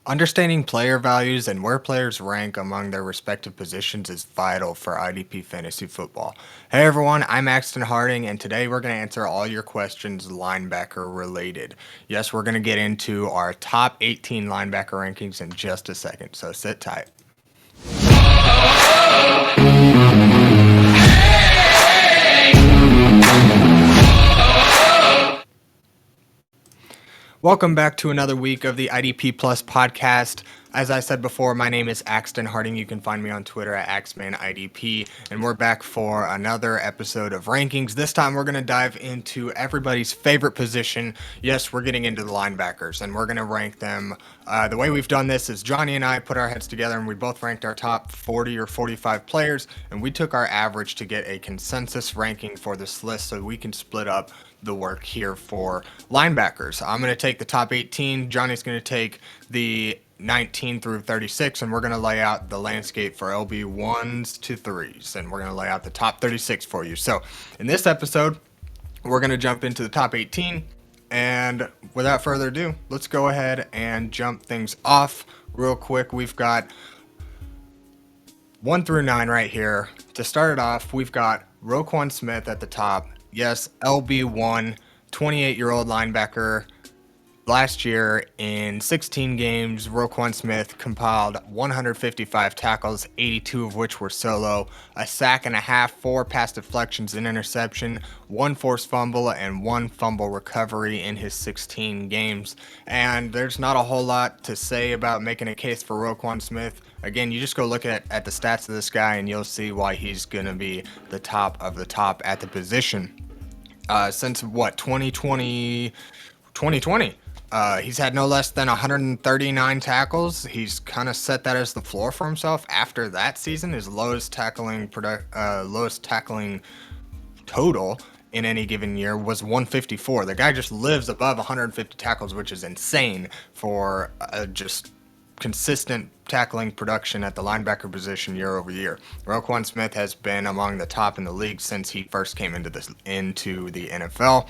Understanding player values and where players rank among their respective positions is vital for IDP fantasy football. Hey everyone, I'm Axton Harding, and today we're going to answer all your questions linebacker related. Yes, we're going to get into our top 18 linebacker rankings in just a second, so sit tight. Welcome back to another week of the IDP Plus podcast. As I said before, my name is Axton Harding. You can find me on Twitter at AxmanIDP, and we're back for another episode of rankings. This time we're going to dive into everybody's favorite position. Yes, we're getting into the linebackers, and we're going to rank them. The way we've done this is Johnny and I put our heads together, and we both ranked our top 40 or 45 players, and we took our average to get a consensus ranking for this list so we can split up the work here for linebackers. I'm going to take the top 18. Johnny's going to take the 19 through 36, and we're going to lay out the landscape for LB1s to 3s, and we're going to lay out the top 36 for you. So in this episode, we're going to jump into the top 18, and without further ado, let's go ahead and jump things off real quick. We've got 1 through 9 right here. To start it off, we've got Roquan Smith at the top. Yes, LB1, 28-year-old linebacker. Last year, in 16 games, Roquan Smith compiled 155 tackles, 82 of which were solo, a sack and a half, 4 pass deflections and interception, 1 forced fumble, and 1 fumble recovery in his 16 games. And there's not a whole lot to say about making a case for Roquan Smith. Again, you just go look at the stats of this guy and you'll see why he's going to be the top of the top at the position. Since 2020, he's had no less than 139 tackles. He's kind of set that as the floor for himself. After that season, his lowest tackling total in any given year was 154. The guy just lives above 150 tackles, which is insane for just consistent tackling production at the linebacker position year over year. Roquan Smith has been among the top in the league since he first came into the NFL.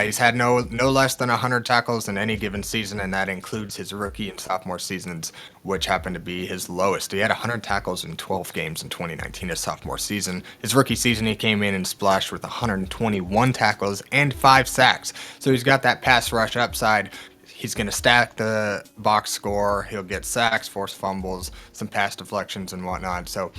He's had no less than 100 tackles in any given season, and that includes his rookie and sophomore seasons, which happened to be his lowest. He had 100 tackles in 12 games in 2019, his sophomore season. His rookie season, he came in and splashed with 121 tackles and 5 sacks. So he's got that pass rush upside. He's going to stack the box score. He'll get sacks, forced fumbles, some pass deflections, and whatnot. So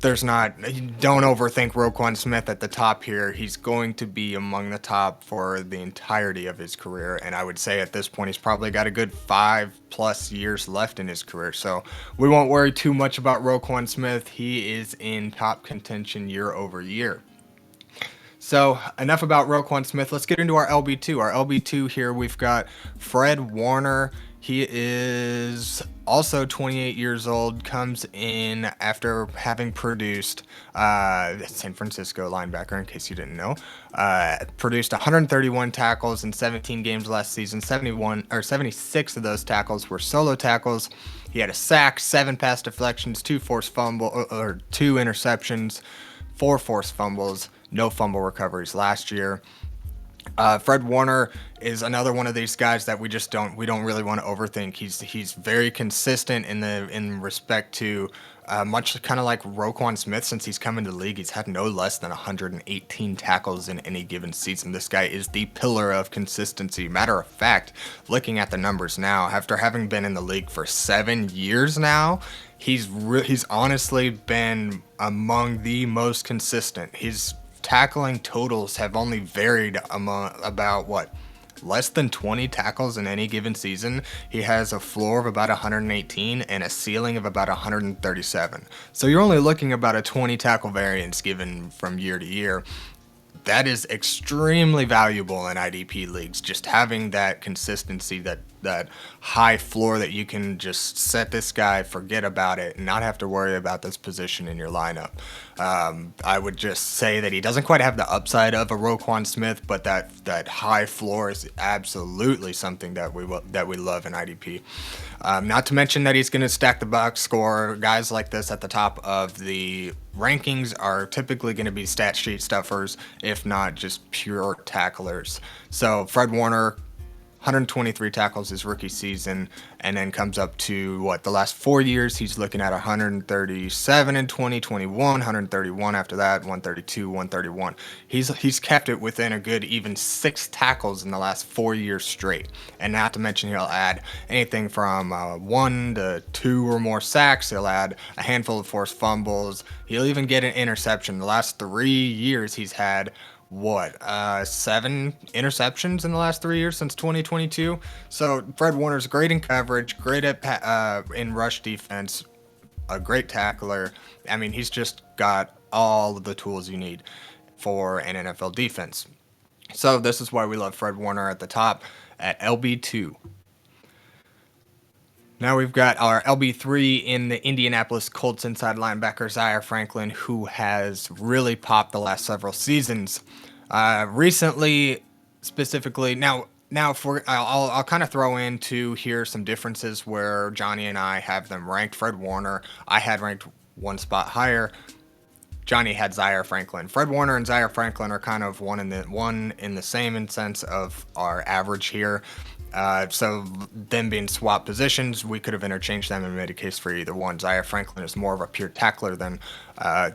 don't overthink Roquan Smith at the top here. He's going to be among the top for the entirety of his career. And I would say at this point, he's probably got a good 5+ years left in his career. So we won't worry too much about Roquan Smith. He is in top contention year over year. So enough about Roquan Smith. Let's get into our LB2. Our LB2 here, we've got Fred Warner. He is also 28 years old, comes in after having produced San Francisco linebacker, in case you didn't know. Produced 131 tackles in 17 games last season. 76 of those tackles were solo tackles. He had a sack, 7 pass deflections, 2 interceptions, 4 forced fumbles, no fumble recoveries last year. Fred Warner is another one of these guys that we don't really want to overthink. He's very consistent in respect to much kind of like Roquan Smith. Since he's come into the league, he's had no less than 118 tackles in any given season. This guy is the pillar of consistency. Matter of fact, looking at the numbers now, after having been in the league for 7 years now, he's honestly been among the most consistent. His tackling totals have only varied about less than 20 tackles in any given season. He has a floor of about 118 and a ceiling of about 137. So you're only looking about a 20 tackle variance given from year to year. That is extremely valuable in IDP leagues, just having that consistency, that high floor that you can just set this guy, forget about it, and not have to worry about this position in your lineup. I would just say that he doesn't quite have the upside of a Roquan Smith, but that high floor is absolutely something that we love in IDP. Not to mention that he's going to stack the box score. Guys like this at the top of the rankings are typically going to be stat sheet stuffers, if not just pure tacklers. So Fred Warner, 123 tackles his rookie season, and then comes up to the last 4 years he's looking at 137 in 2021, 131 after that, 132, 131. He's kept it within a good even 6 tackles in the last 4 years straight, and not to mention he'll add anything from 1 to 2 or more sacks. He'll add a handful of forced fumbles. He'll even get an interception. The last 3 years he's had 7 interceptions in the last 3 years since 2022. So Fred Warner's great in coverage, great at in rush defense, a great tackler. I mean, he's just got all of the tools you need for an NFL defense. So this is why we love Fred Warner at the top at LB2. Now we've got our LB3 in the Indianapolis Colts inside linebacker Zaire Franklin, who has really popped the last several seasons. Recently, specifically, now if I'll kind of throw into here some differences where Johnny and I have them ranked. Fred Warner, I had ranked one spot higher. Johnny had Zaire Franklin. Fred Warner and Zaire Franklin are kind of one in the same in sense of our average here. So them being swapped positions, we could have interchanged them and made a case for either one. Zaire Franklin is more of a pure tackler than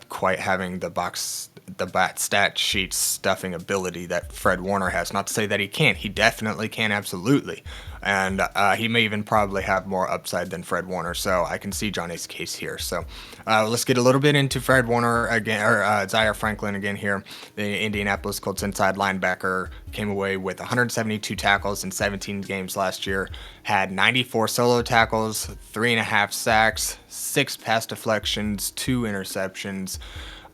quite having the bat stat sheet stuffing ability that Fred Warner has. Not to say that he can't. He definitely can, absolutely. And he may even probably have more upside than Fred Warner. So I can see Johnny's case here. So let's get a little bit into Fred Warner again, or Zaire Franklin again here. The Indianapolis Colts inside linebacker came away with 172 tackles in 17 games last year. Had 94 solo tackles, 3.5 sacks, 6 pass deflections, 2 interceptions.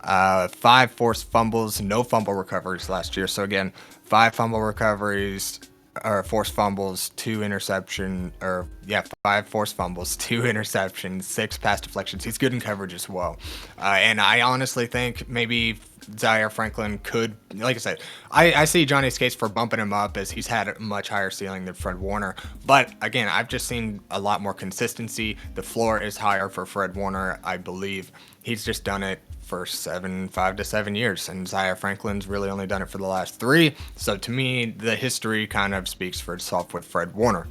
5 forced fumbles, no fumble recoveries last year. So again, 5 fumble recoveries, or forced fumbles, 5 forced fumbles, 2 interceptions, 6 pass deflections. He's good in coverage as well. And I honestly think maybe Zaire Franklin could, like I said, I see Johnny's case for bumping him up as he's had a much higher ceiling than Fred Warner. But again, I've just seen a lot more consistency. The floor is higher for Fred Warner, I believe. He's just done it for 5 to 7 years, and Zaire Franklin's really only done it for the last 3. So to me, the history kind of speaks for itself with Fred Warner.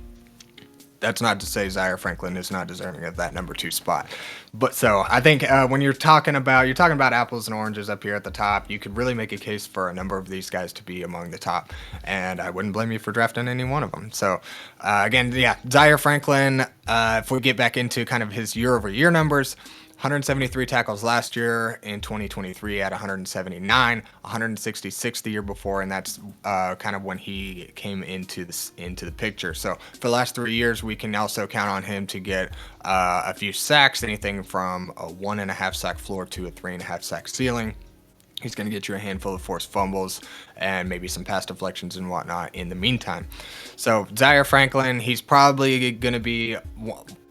That's not to say Zaire Franklin is not deserving of that number 2 spot. But so I think when you're talking about apples and oranges up here at the top, you could really make a case for a number of these guys to be among the top, and I wouldn't blame you for drafting any one of them. So again, yeah, Zaire Franklin. If we get back into kind of his year-over-year numbers. 173 tackles last year. In 2023 at 179, 166 the year before, and that's kind of when he came into the picture. So for the last 3 years, we can also count on him to get a few sacks, anything from a 1.5 sack floor to a 3.5 sack ceiling. He's going to get you a handful of forced fumbles and maybe some pass deflections and whatnot in the meantime. So Zaire Franklin, he's probably going to be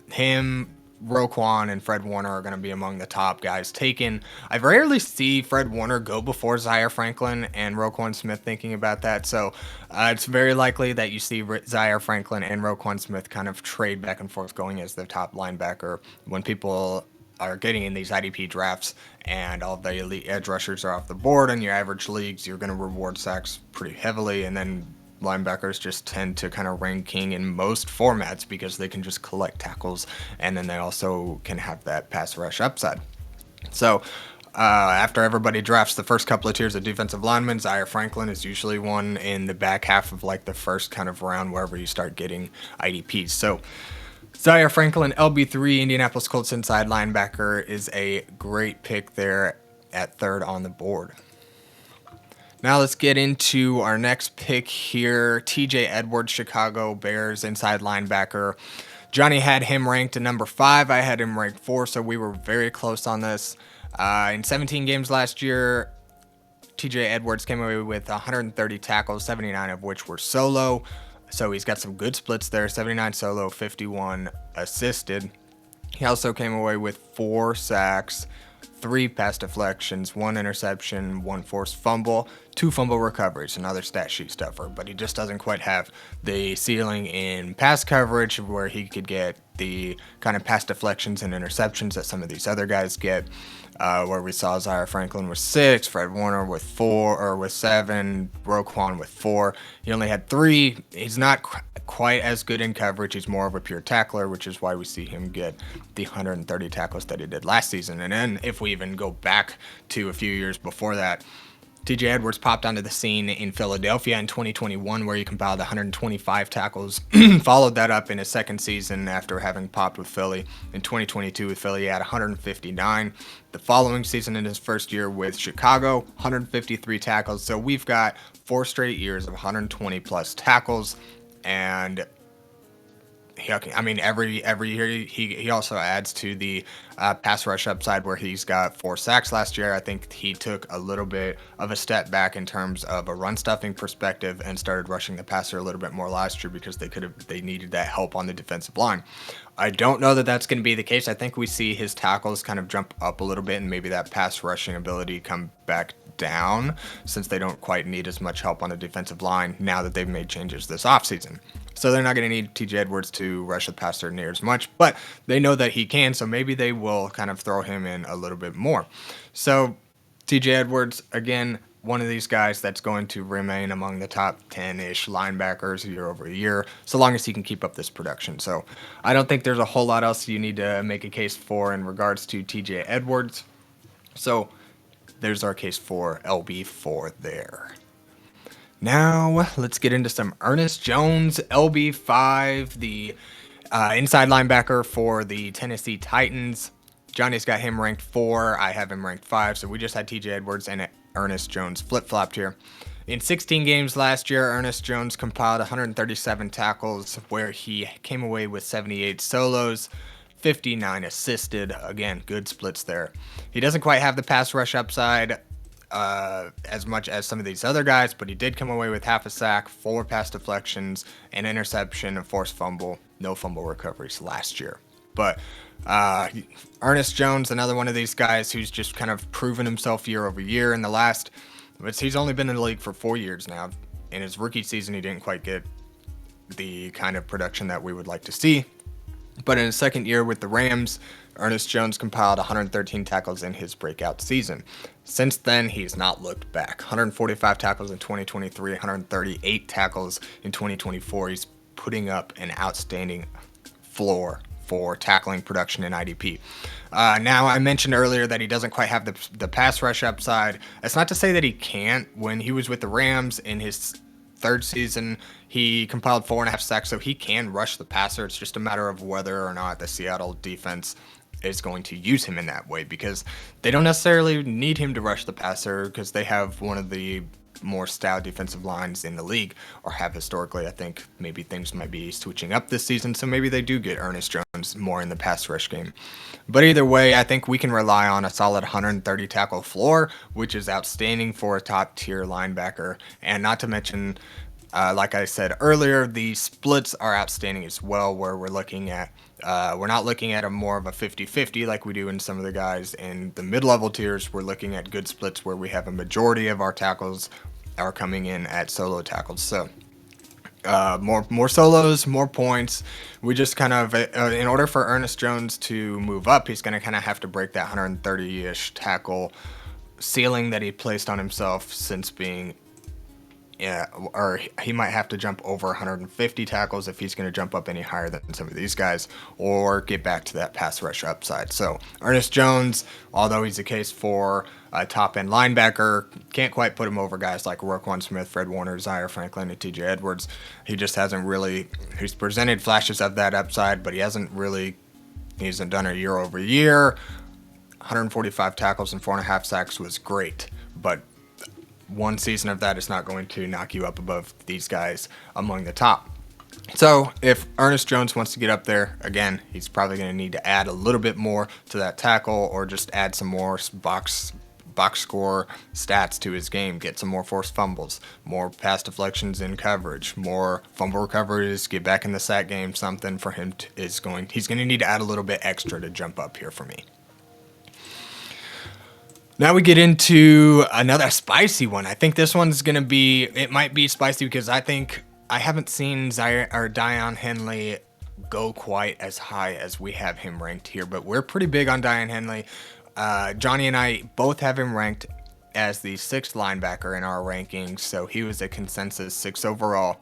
him. Roquan and Fred Warner are going to be among the top guys taken. I rarely see Fred Warner go before Zaire Franklin and Roquan Smith thinking about that. So it's very likely that you see Zaire Franklin and Roquan Smith kind of trade back and forth going as their top linebacker when people are getting in these IDP drafts and all the elite edge rushers are off the board. In your average leagues, you're going to reward sacks pretty heavily, and then linebackers just tend to kind of reign king in most formats because they can just collect tackles, and then they also can have that pass rush upside. So after everybody drafts the first couple of tiers of defensive linemen, Zaire Franklin is usually one in the back half of like the first kind of round wherever you start getting IDPs. So Zaire Franklin, LB3, Indianapolis Colts inside linebacker, is a great pick there at 3rd on the board. Now let's get into our next pick here. TJ Edwards, Chicago Bears inside linebacker. Johnny had him ranked at number 5. I had him ranked 4, so we were very close on this. In 17 games last year, TJ Edwards came away with 130 tackles, 79 of which were solo. So he's got some good splits there, 79 solo, 51 assisted. He also came away with 4 sacks, 3 pass deflections, 1 interception, 1 forced fumble, 2 fumble recoveries, another stat sheet stuffer, but he just doesn't quite have the ceiling in pass coverage where he could get the kind of pass deflections and interceptions that some of these other guys get. Where we saw Zaire Franklin with 6, Fred Warner with 4 or with 7, Roquan with 4. He only had 3. He's not quite as good in coverage. He's more of a pure tackler, which is why we see him get the 130 tackles that he did last season. And then if we even go back to a few years before that, TJ Edwards popped onto the scene in Philadelphia in 2021, where he compiled 125 tackles. Followed that up in his second season after having popped with Philly. In 2022 with Philly, he had 159. The following season in his first year with Chicago, 153 tackles. So we've got 4 straight years of 120 plus tackles. And every year he also adds to the pass rush upside, where he's got 4 sacks last year. I think he took a little bit of a step back in terms of a run stuffing perspective and started rushing the passer a little bit more last year because they needed that help on the defensive line. I don't know that that's going to be the case. I think we see his tackles kind of jump up a little bit and maybe that pass rushing ability come back down, since they don't quite need as much help on the defensive line now that they've made changes this offseason. So they're not going to need TJ Edwards to rush the passer near as much, but they know that he can, so maybe they will kind of throw him in a little bit more. So TJ Edwards, again, one of these guys that's going to remain among the top 10-ish linebackers year over year, so long as he can keep up this production. So I don't think there's a whole lot else you need to make a case for in regards to TJ Edwards. So there's our case for LB4 there. Now, let's get into some Ernest Jones, LB5, the inside linebacker for the Tennessee Titans. Johnny's got him ranked 4. I have him ranked 5. So we just had TJ Edwards and Ernest Jones flip-flopped here. In 16 games last year, Ernest Jones compiled 137 tackles, where he came away with 78 solos, 59 assisted. Again, good splits there. He doesn't quite have the pass rush upside as much as some of these other guys, but he did come away with half a sack, 4 pass deflections, an interception, a forced fumble, no fumble recoveries last year. But Ernest Jones, another one of these guys who's just kind of proven himself year over year in the last, he's only been in the league for 4 years now. In his rookie season, he didn't quite get the kind of production that we would like to see. But in his second year with the Rams, Ernest Jones compiled 113 tackles in his breakout season. Since then, he's not looked back. 145 tackles in 2023, 138 tackles in 2024. He's putting up an outstanding floor for tackling production in IDP. Now, I mentioned earlier that he doesn't quite have the pass rush upside. That's not to say that he can't. When he was with the Rams in his third season, he compiled 4.5 sacks, so he can rush the passer. It's just a matter of whether or not the Seattle defense is going to use him in that way, because they don't necessarily need him to rush the passer because they have one of the more stout defensive lines in the league, or have historically. I think maybe things might be switching up this season, so maybe they do get Ernest Jones more in the pass rush game. But either way, I think we can rely on a solid 130 tackle floor, which is outstanding for a top tier linebacker. And not to mention, like I said earlier, the splits are outstanding as well, where we're not looking at a more of a 50-50 like we do in some of the guys in the mid-level tiers. We're looking at good splits where we have a majority of our tackles are coming in at solo tackles. So more solos, more points. We just kind of, in order for Ernest Jones to move up, he's going to kind of have to break that 130-ish tackle ceiling that he placed on himself since being, or he might have to jump over 150 tackles if he's going to jump up any higher than some of these guys, or get back to that pass rush upside. So Ernest Jones, although he's a case for a top-end linebacker, can't quite put him over guys like Roquan Smith, Fred Warner, Zaire Franklin, and TJ Edwards. He just hasn't really, he's presented flashes of that upside, but he hasn't done it year over year. 145 tackles and 4.5 sacks was great, but one season of that is not going to knock you up above these guys among the top. So if Ernest Jones wants to get up there, again, he's probably going to need to add a little bit more to that tackle, or just add some more box score stats to his game, get some more forced fumbles, more pass deflections in coverage, more fumble recoveries, get back in the sack game. Something for him he's going to need to add a little bit extra to jump up here for me. Now we get into another spicy one. I think this one's going to be, it might be spicy because I haven't seen Dion Henley go quite as high as we have him ranked here, but we're pretty big on Dion Henley. Johnny and I both have him ranked as the 6th linebacker in our rankings, so he was a consensus 6 overall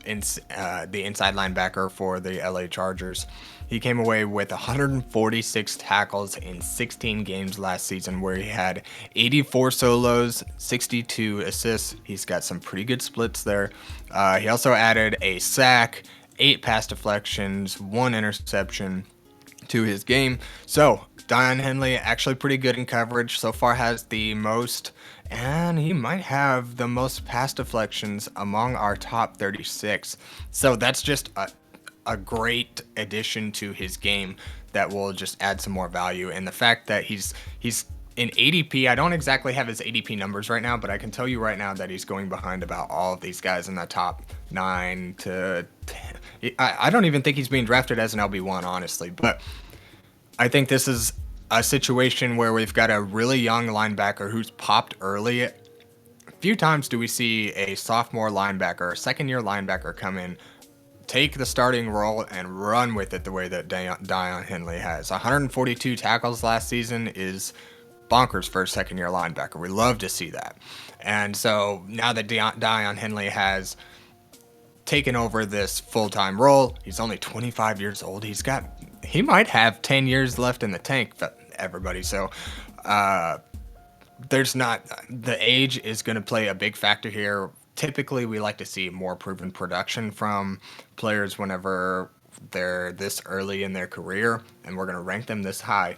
in the inside linebacker for the LA Chargers. He came away with 146 tackles in 16 games last season, where he had 84 solos, 62 assists. He's got some pretty good splits there. He also added a sack, 8 pass deflections, 1 interception to his game. So Dion Henley actually pretty good in coverage. So far has the most, and he might have the most pass deflections among our top 36. So that's just a great addition to his game that will just add some more value. And the fact that he's in ADP, I don't exactly have his ADP numbers right now, but I can tell you right now that he's going behind about all of these guys in the top 9 to 10. I don't even think he's being drafted as an LB1, honestly. But I think this is a situation where we've got a really young linebacker who's popped early. Few times do we see a sophomore linebacker, a second-year linebacker come in, take the starting role and run with it the way that Dion Henley has. 142 tackles last season is bonkers for a second-year linebacker. We love to see that. And so now that Dion Henley has taken over this full-time role, he's only 25 years old. He might have 10 years left in the tank, everybody. So the age is going to play a big factor here. Typically, we like to see more proven production from players whenever they're this early in their career, and we're going to rank them this high.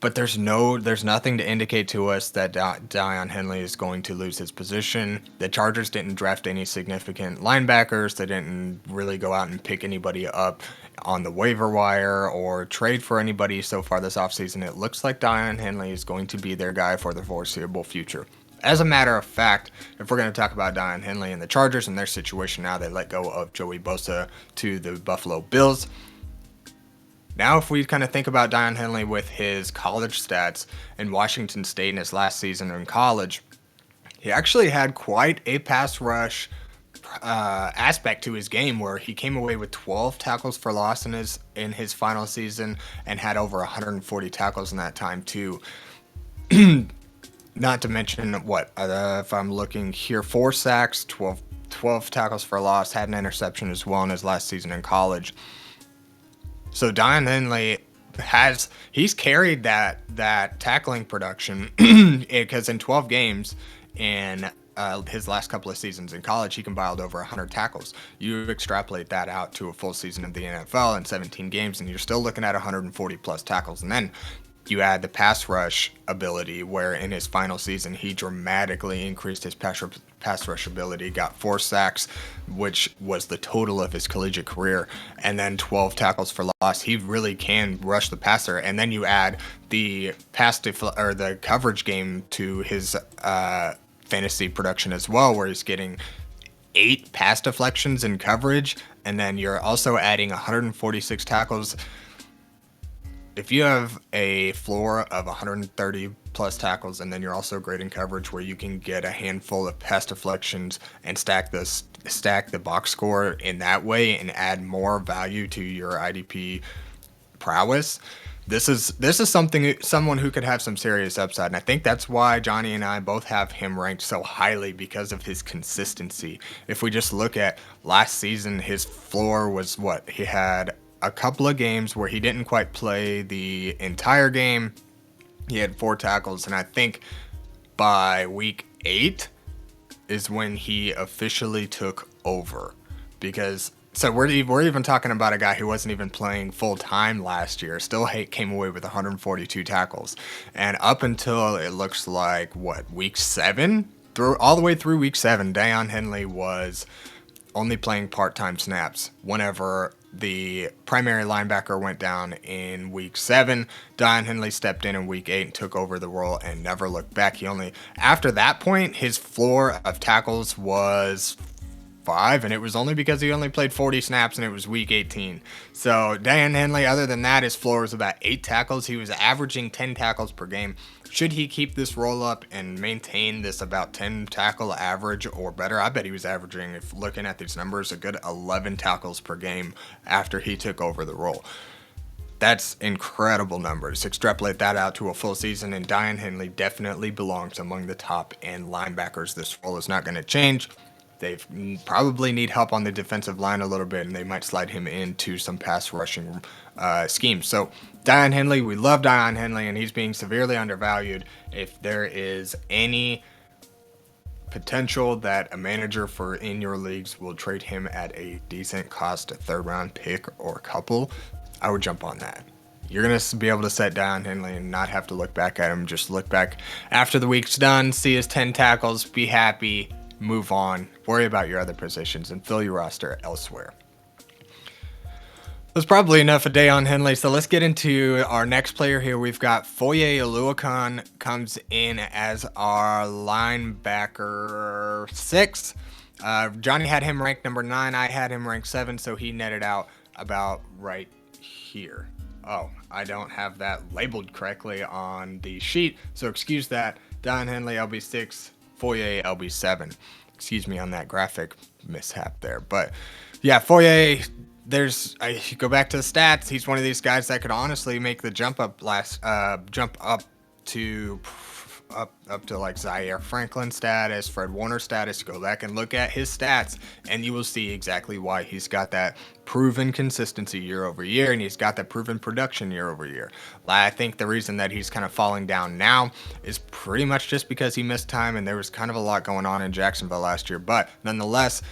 But there's nothing to indicate to us that Dion Henley is going to lose his position. The Chargers didn't draft any significant linebackers. They didn't really go out and pick anybody up on the waiver wire or trade for anybody so far this offseason. It looks like Dion Henley is going to be their guy for the foreseeable future. As a matter of fact, if we're going to talk about Dion Henley and the Chargers and their situation now, they let go of Joey Bosa to the Buffalo Bills. Now, if we kind of think about Dion Henley with his college stats in Washington State in his last season in college, he actually had quite a pass rush aspect to his game, where he came away with 12 tackles for loss in his final season and had over 140 tackles in that time too. Not to mention if I'm looking here, 4 sacks, 12 tackles for loss, had an interception as well in his last season in college. So Dion Henley he's carried that tackling production because in 12 games in his last couple of seasons in college, he compiled over 100 tackles. You extrapolate that out to a full season of the NFL in 17 games, and you're still looking at 140 plus tackles. And then you add the pass rush ability, where in his final season, he dramatically increased his pass rush ability, got 4 sacks, which was the total of his collegiate career, and then 12 tackles for loss. He really can rush the passer. And then you add the the coverage game to his fantasy production as well, where he's getting 8 pass deflections in coverage, and then you're also adding 146 tackles. If you have a floor of 130 plus tackles, and then you're also great in coverage where you can get a handful of pass deflections and stack the box score in that way and add more value to your IDP prowess, this is someone who could have some serious upside. And I think that's why Johnny and I both have him ranked so highly, because of his consistency. If we just look at last season, his floor was he had a couple of games where he didn't quite play the entire game. He had 4 tackles, and I think by week 8 is when he officially took over. So we're even talking about a guy who wasn't even playing full time last year, still came away with 142 tackles. And up until it looks like week 7, all the way through week 7, Dion Henley was only playing part-time snaps. Whenever the primary linebacker went down in week 7, Dion Henley stepped in week 8 and took over the role and never looked back. After that point, his floor of tackles was 5, and it was only because he only played 40 snaps and it was week 18. So Daiyan Henley, other than that, his floor was about 8 tackles. He was averaging 10 tackles per game. Should he keep this roll up and maintain this about 10 tackle average or better, I bet he was averaging, if looking at these numbers, a good 11 tackles per game after he took over the role. That's incredible numbers. Extrapolate that out to a full season, and Daiyan Henley definitely belongs among the top end linebackers. This role is not going to change. They probably need help on the defensive line a little bit, and they might slide him into some pass rushing schemes. So Daiyan Henley, we love Daiyan Henley, and he's being severely undervalued. If there is any potential that a manager for in your leagues will trade him at a decent cost, a 3rd round pick or a couple, I would jump on that. You're going to be able to set Daiyan Henley and not have to look back at him. Just look back after the week's done, see his 10 tackles, be happy, move on, worry about your other positions, and fill your roster elsewhere. That's probably enough of Daiyan Henley, so let's get into our next player here. We've got Foye Oluokun comes in as our linebacker 6. Johnny had him ranked number 9. I had him ranked 7, so he netted out about right here. Oh, I don't have that labeled correctly on the sheet, so excuse that. Daiyan Henley, LB6, Foye, LB7. Excuse me on that graphic mishap there. But yeah, Foye, I go back to the stats. He's one of these guys that could honestly make the jump up to like Zaire Franklin status, Fred Warner status. Go back and look at his stats, and you will see exactly why he's got that proven consistency year over year, and he's got that proven production year over year. I think the reason that he's kind of falling down now is pretty much just because he missed time, and there was kind of a lot going on in Jacksonville last year. But nonetheless,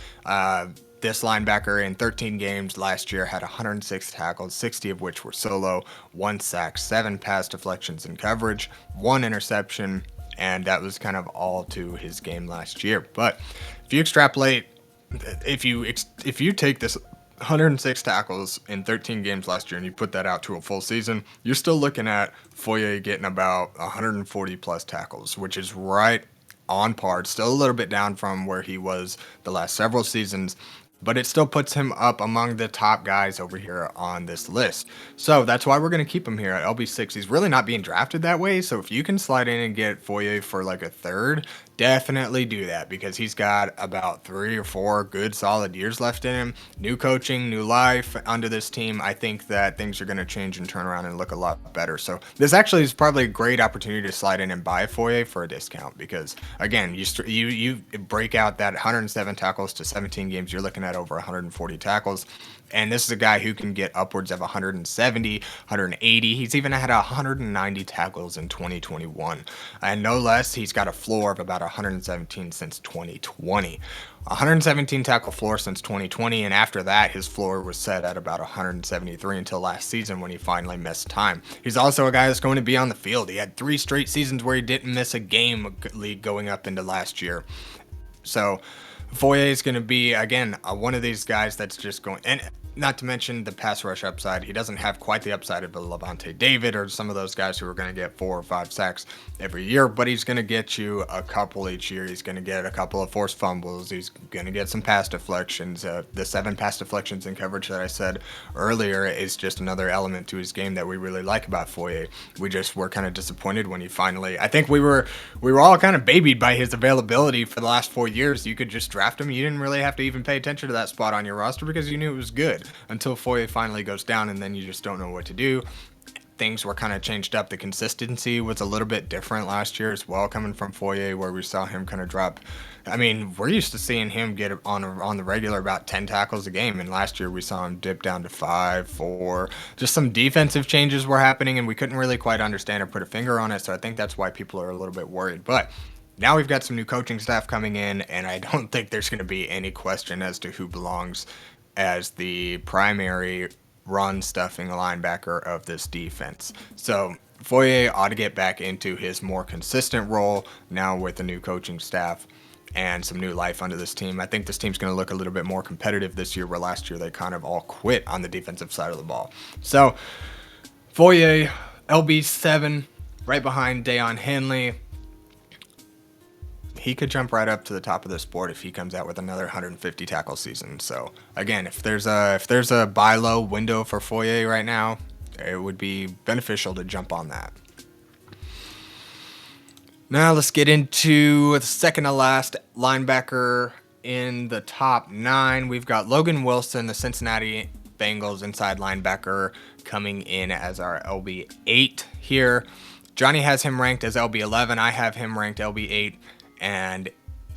this linebacker in 13 games last year had 106 tackles, 60 of which were solo, 1 sack, 7 pass deflections in coverage, 1 interception, and that was kind of all to his game last year. But if you extrapolate, if you take this 106 tackles in 13 games last year and you put that out to a full season, you're still looking at Foye getting about 140 plus tackles, which is right on par. Still a little bit down from where he was the last several seasons, but it still puts him up among the top guys over here on this list. So that's why we're going to keep him here at LB6. He's really not being drafted that way, so if you can slide in and get Foye for like a 3rd, definitely do that, because he's got about 3 or 4 good solid years left in him. New coaching, new life under this team. I think that things are going to change and turn around and look a lot better. So this actually is probably a great opportunity to slide in and buy Foye for a discount, because again, you break out that 107 tackles to 17 games, you're looking at over 140 tackles. And this is a guy who can get upwards of 170, 180. He's even had 190 tackles in 2021. And no less, he's got a floor of about 117 since 2020. 117 tackle floor since 2020, and after that, his floor was set at about 173 until last season when he finally missed time. He's also a guy that's going to be on the field. He had 3 straight seasons where he didn't miss a game league going up into last year. So Foye is going to be, again, one of these guys that's just going, and not to mention the pass rush upside. He doesn't have quite the upside of a Levante David or some of those guys who are going to get 4 or 5 sacks every year, but he's going to get you a couple each year. He's going to get a couple of forced fumbles. He's going to get some pass deflections. The 7 pass deflections in coverage that I said earlier is just another element to his game that we really like about Foye. We just were kind of disappointed when he finally, I think we were all kind of babied by his availability for the last 4 years. You could just draft him. You didn't really have to even pay attention to that spot on your roster because you knew it was good. Until Foye finally goes down, and then you just don't know what to do. Things were kind of changed up. The consistency was a little bit different last year as well, coming from Foye, where we saw him kind of drop. I mean, we're used to seeing him get on the regular about 10 tackles a game, and last year we saw him dip down to 5, 4. Just some defensive changes were happening, and we couldn't really quite understand or put a finger on it, so I think that's why people are a little bit worried. But now we've got some new coaching staff coming in, and I don't think there's going to be any question as to who belongs as the primary run stuffing linebacker of this defense. So Foye ought to get back into his more consistent role now with the new coaching staff and some new life under this team. I think this team's going to look a little bit more competitive this year, where last year they kind of all quit on the defensive side of the ball. So Foye, LB7, right behind Daiyan Henley. he could jump right up to the top of this board if he comes out with another 150 tackle season. So again, if there's a buy low window for Foye right now, it would be beneficial to jump on that. Now let's get into the second to last linebacker in the top 9. We've got Logan Wilson, the Cincinnati Bengals inside linebacker, coming in as our LB8 here. Johnny has him ranked as LB11. I have him ranked LB8, and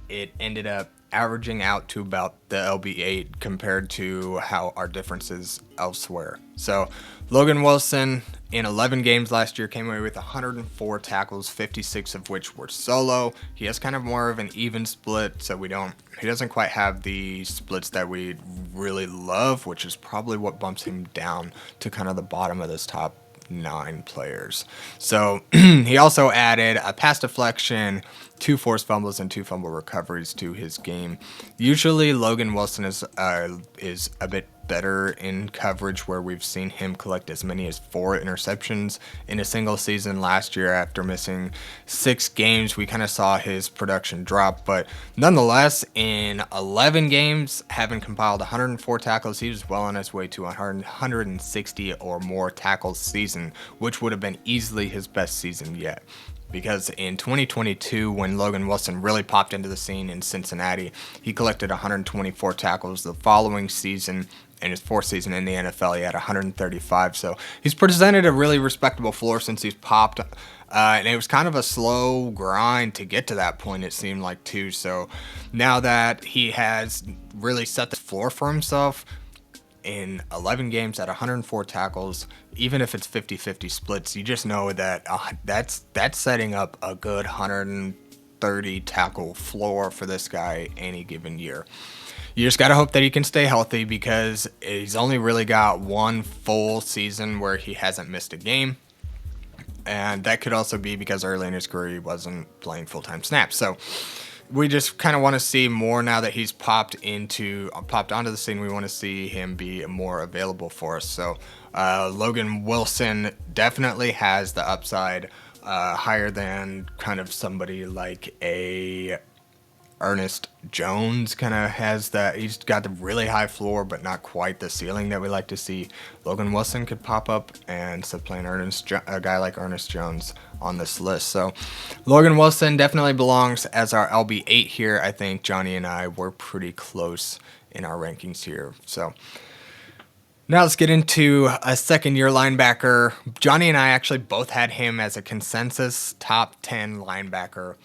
it ended up averaging out to about the LB8 compared to how our differences elsewhere. So Logan Wilson in 11 games last year came away with 104 tackles, 56 of which were solo. He has kind of more of an even split, so he doesn't quite have the splits that we really love, which is probably what bumps him down to kind of the bottom of this top 9 players. So he also added a pass deflection, 2 forced fumbles, and 2 fumble recoveries to his game. Usually Logan Wilson is a bit better in coverage, where we've seen him collect as many as 4 interceptions in a single season. Last year, after missing 6 games, we kind of saw his production drop, but nonetheless, in 11 games, having compiled 104 tackles, he was well on his way to 160 or more tackles season, which would have been easily his best season yet. Because in 2022, when Logan Wilson really popped into the scene in Cincinnati, he collected 124 tackles. The following season, in his 4th season in the NFL, he had 135. So he's presented a really respectable floor since he's popped. And it was kind of a slow grind to get to that point, it seemed like, too. So now that he has really set the floor for himself, in 11 games at 104 tackles, even if it's 50-50 splits, you just know that that's setting up a good 130 tackle floor for this guy any given year. You just got to hope that he can stay healthy, because he's only really got 1 full season where he hasn't missed a game. And that could also be because early in his career he wasn't playing full-time snaps. So we just kind of want to see more now that he's popped onto the scene. We want to see him be more available for us. So Logan Wilson definitely has the upside, higher than kind of somebody like a Ernest Jones kind of has that. He's got the really high floor, but not quite the ceiling that we like to see. Logan Wilson could pop up and supplant a guy like Ernest Jones on this list. So Logan Wilson definitely belongs as our LB8 here. I think Johnny and I were pretty close in our rankings here. So now let's get into a second-year linebacker. Johnny and I actually both had him as a consensus top 10 linebacker.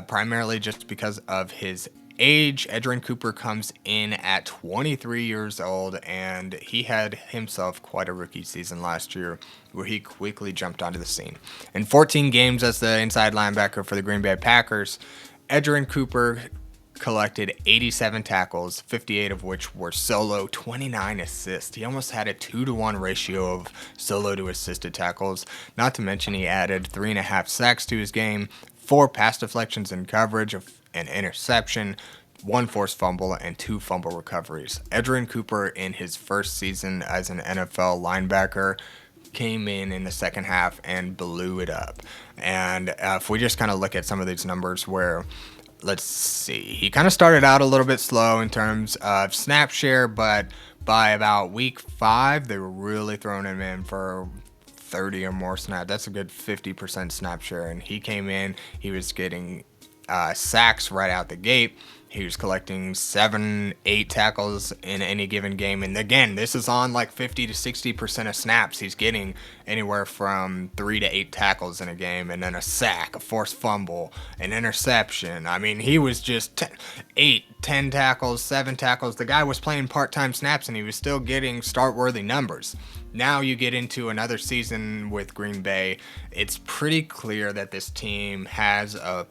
Primarily just because of his age. Edgerrin Cooper comes in at 23 years old, and he had himself quite a rookie season last year where he quickly jumped onto the scene. In 14 games as the inside linebacker for the Green Bay Packers, Edgerrin Cooper collected 87 tackles, 58 of which were solo, 29 assists. He almost had a 2-to-1 ratio of solo to assisted tackles. Not to mention he added 3.5 sacks to his game, 4 pass deflections in coverage, an interception, 1 forced fumble, and 2 fumble recoveries. Edgerrin Cooper, in his first season as an NFL linebacker, came in the second half and blew it up. And if we just kind of look at some of these numbers where, let's see, he kind of started out a little bit slow in terms of snap share, but by about week 5, they were really throwing him in for 30 or more snaps. That's a good 50% snap share. And he came in, he was getting sacks right out the gate. He was collecting 7-8 tackles in any given game. And again, this is on like 50 to 60% of snaps. He's getting anywhere from 3 to 8 tackles in a game, and then a sack, a forced fumble, an interception. I mean, he was just 10 tackles, 7 tackles. The guy was playing part-time snaps, and he was still getting start-worthy numbers. Now you get into another season with Green Bay. It's pretty clear that this team has a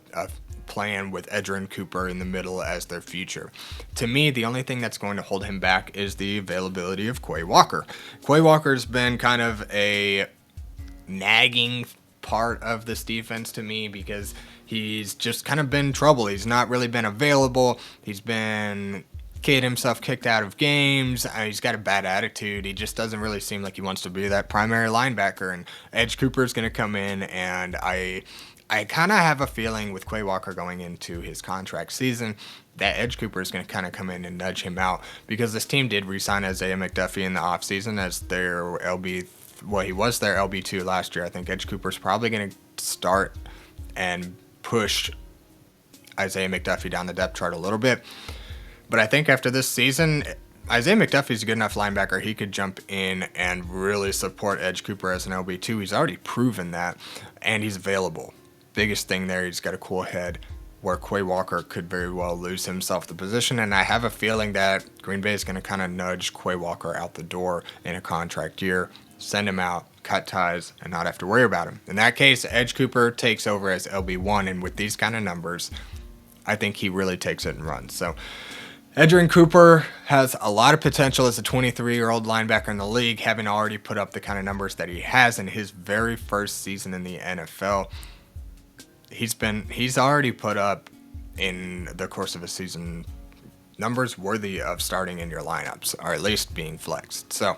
plan with Edgerrin Cooper in the middle as their future. To me, the only thing that's going to hold him back is the availability of Quay Walker. Quay Walker's been kind of a nagging part of this defense to me because he's just kind of been trouble. He's not really been available. He's been getting himself kicked out of games. He's got a bad attitude. He just doesn't really seem like he wants to be that primary linebacker. And Edge Cooper's going to come in, and I I kind of have a feeling with Quay Walker going into his contract season that Edge Cooper is going to kind of come in and nudge him out, because this team did re-sign Isaiah McDuffie in the offseason as their LB. Well, he was their LB2 last year. I think Edge Cooper's probably going to start and push Isaiah McDuffie down the depth chart a little bit. But I think after this season, Isaiah McDuffie's a good enough linebacker. He could jump in and really support Edge Cooper as an LB2. He's already proven that, and he's available. Biggest thing there, he's got a cool head, where Quay Walker could very well lose himself the position. And I have a feeling that Green Bay is going to kind of nudge Quay Walker out the door in a contract year, send him out, cut ties, and not have to worry about him. In that case, Edge Cooper takes over as LB1, and with these kind of numbers, I think he really takes it and runs. So Edgerrin Cooper has a lot of potential as a 23-year-old linebacker in the league, having already put up the kind of numbers that he has in his very first season in the NFL. He's already put up in the course of a season numbers worthy of starting in your lineups, or at least being flexed. So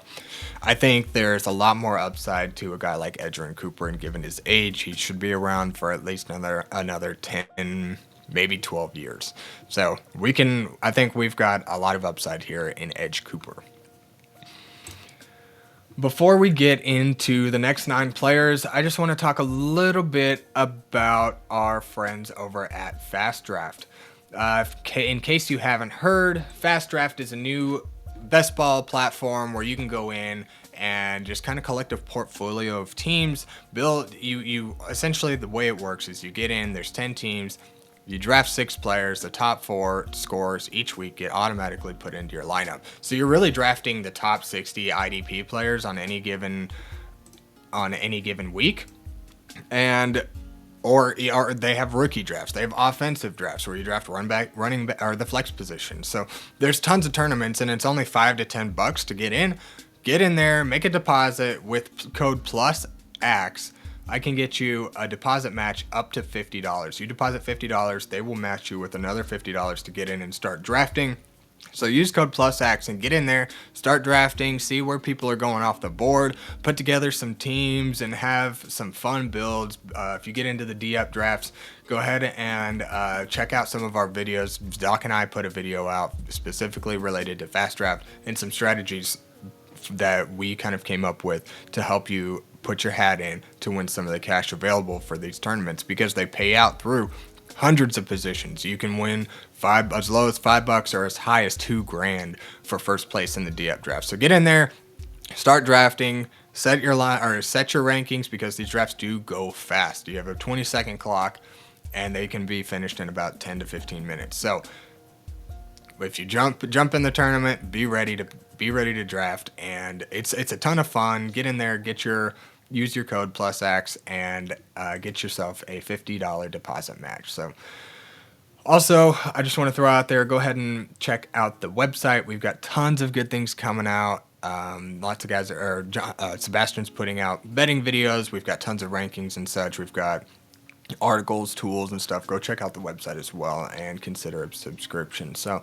I think there's a lot more upside to a guy like Edgerrin Cooper, and given his age, he should be around for at least another 10, maybe 12 years. So I think we've got a lot of upside here in Edge Cooper. Before we get into the next 9 players, I just want to talk a little bit about our friends over at Fast Draft. In case you haven't heard, Fast Draft is a new best ball platform where you can go in and just kind of collect a portfolio of teams. You essentially, the way it works is you get in, there's 10 teams, you draft 6 players, the top 4 scores each week get automatically put into your lineup. So you're really drafting the top 60 IDP players on any given week. And or they have rookie drafts. They have offensive drafts where you draft running back, or the flex position. So there's tons of tournaments, and it's only $5 to $10 to get in. Get in there, make a deposit with code +AXE. I can get you a deposit match up to $50. You deposit $50, they will match you with another $50 to get in and start drafting. So use code +AXE and get in there, start drafting, see where people are going off the board, put together some teams, and have some fun builds. If you get into the D-Up drafts, go ahead and check out some of our videos. Doc and I put a video out specifically related to Fast Draft and some strategies that we kind of came up with to help you put your hat in to win some of the cash available for these tournaments, because they pay out through hundreds of positions. You can win as low as $5 or as high as $2,000 for first place in the D-Up draft. So get in there, start drafting, set your rankings, because these drafts do go fast. You have a 20-second clock, and they can be finished in about 10 to 15 minutes. So if you jump in the tournament, be ready to draft, and it's a ton of fun. Get in there, use your code +AXE, and get yourself a $50 deposit match. So also, I just want to throw out there, go ahead and check out the website. We've got tons of good things coming out. Lots of guys Sebastian's putting out betting videos. We've got tons of rankings and such. We've got articles, tools, and stuff. Go check out the website as well and consider a subscription. So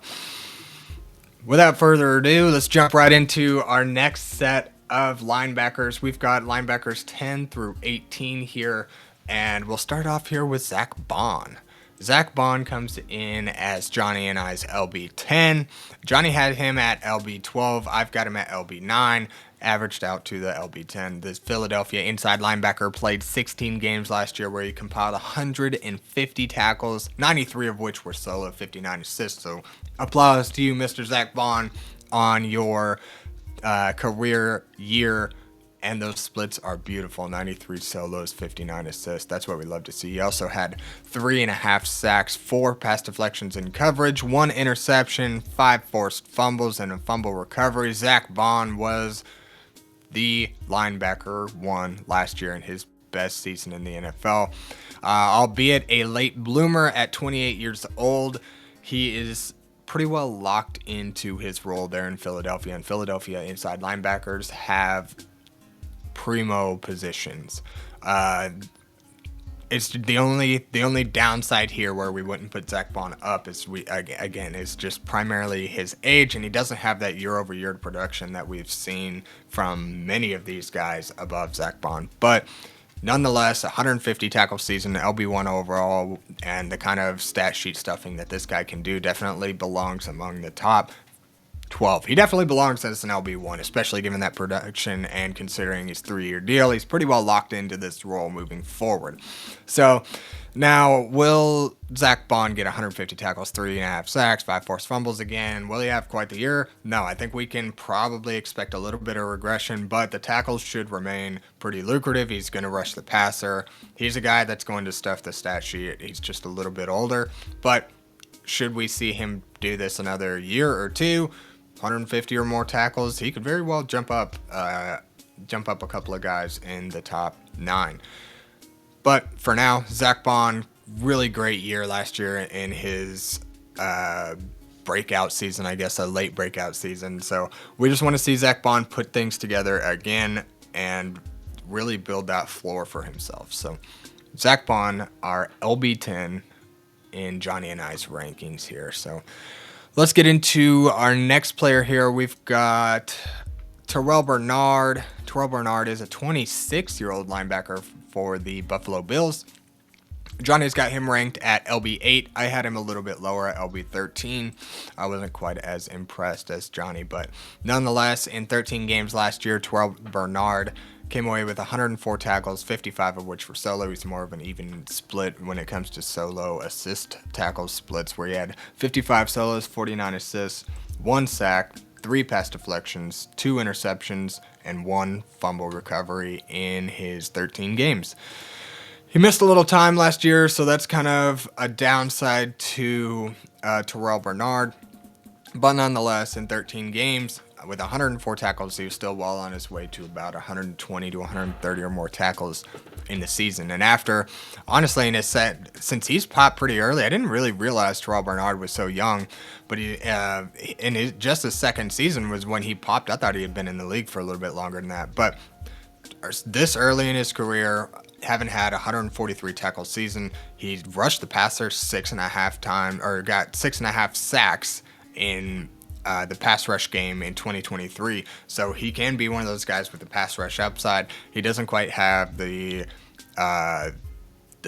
without further ado, let's jump right into our next set of linebackers. We've got linebackers 10 through 18 here, and we'll start off here with Zach Bond. Zach Bond comes in as Johnny and I's LB10. Johnny had him at LB12. I've got him at LB9, averaged out to the LB10. This Philadelphia inside linebacker played 16 games last year, where he compiled 150 tackles, 93 of which were solo, 59 assists. So applause to you, Mr. Zach Bond, on your career year. And those splits are beautiful. 93 solos, 59 assists. That's what we love to see. He also had 3.5 sacks, 4 pass deflections in coverage, 1 interception, 5 forced fumbles, and a fumble recovery. Zach Bond was the linebacker 1 last year in his best season in the NFL. Albeit a late bloomer at 28 years old, he is pretty well locked into his role there in Philadelphia. And Philadelphia inside linebackers have primo positions. It's the only downside here where we wouldn't put Zach Bond up is is just primarily his age, and he doesn't have that year-over-year production that we've seen from many of these guys above Zach Bond. But Nonetheless, 150 tackle season, LB1 overall, and the kind of stat sheet stuffing that this guy can do definitely belongs among the top 12. He definitely belongs as an LB1, especially given that production and considering his 3-year deal. He's pretty well locked into this role moving forward. So now, will Zach Bond get 150 tackles, 3.5 sacks, 5 forced fumbles again? Will he have quite the year? No, I think we can probably expect a little bit of regression, but the tackles should remain pretty lucrative. He's going to rush the passer. He's a guy that's going to stuff the stat sheet. He's just a little bit older, but should we see him do this another year or two, 150 or more tackles, he could very well jump up a couple of guys in the top 9. But for now, Zach Bond, really great year last year in his breakout season, I guess, a late breakout season. So we just want to see Zach Bond put things together again and really build that floor for himself. So Zach Bond, our LB10 in Johnny and I's rankings here. So let's get into our next player here. We've got Terrell Bernard. Terrell Bernard is a 26-year-old linebacker for the Buffalo Bills. Johnny's got him ranked at LB8. I had him a little bit lower at LB13. I wasn't quite as impressed as Johnny, but nonetheless, in 13 games last year, Terrell Bernard came away with 104 tackles, 55 of which were solo. He's more of an even split when it comes to solo assist tackle splits, where he had 55 solos, 49 assists, 1 sack, 3 pass deflections, 2 interceptions, and 1 fumble recovery in his 13 games. He missed a little time last year, so that's kind of a downside to Terrell Bernard. But nonetheless, in 13 games, with 104 tackles, he was still well on his way to about 120 to 130 or more tackles in the season. And after, honestly, in his set, since he's popped pretty early, I didn't really realize Terrell Bernard was so young. But just his second season was when he popped. I thought he had been in the league for a little bit longer than that. But this early in his career, having had a 143 tackle season, he rushed the passer 6.5 times, or got 6.5 sacks in the pass rush game in 2023. So he can be one of those guys with the pass rush upside. He doesn't quite have the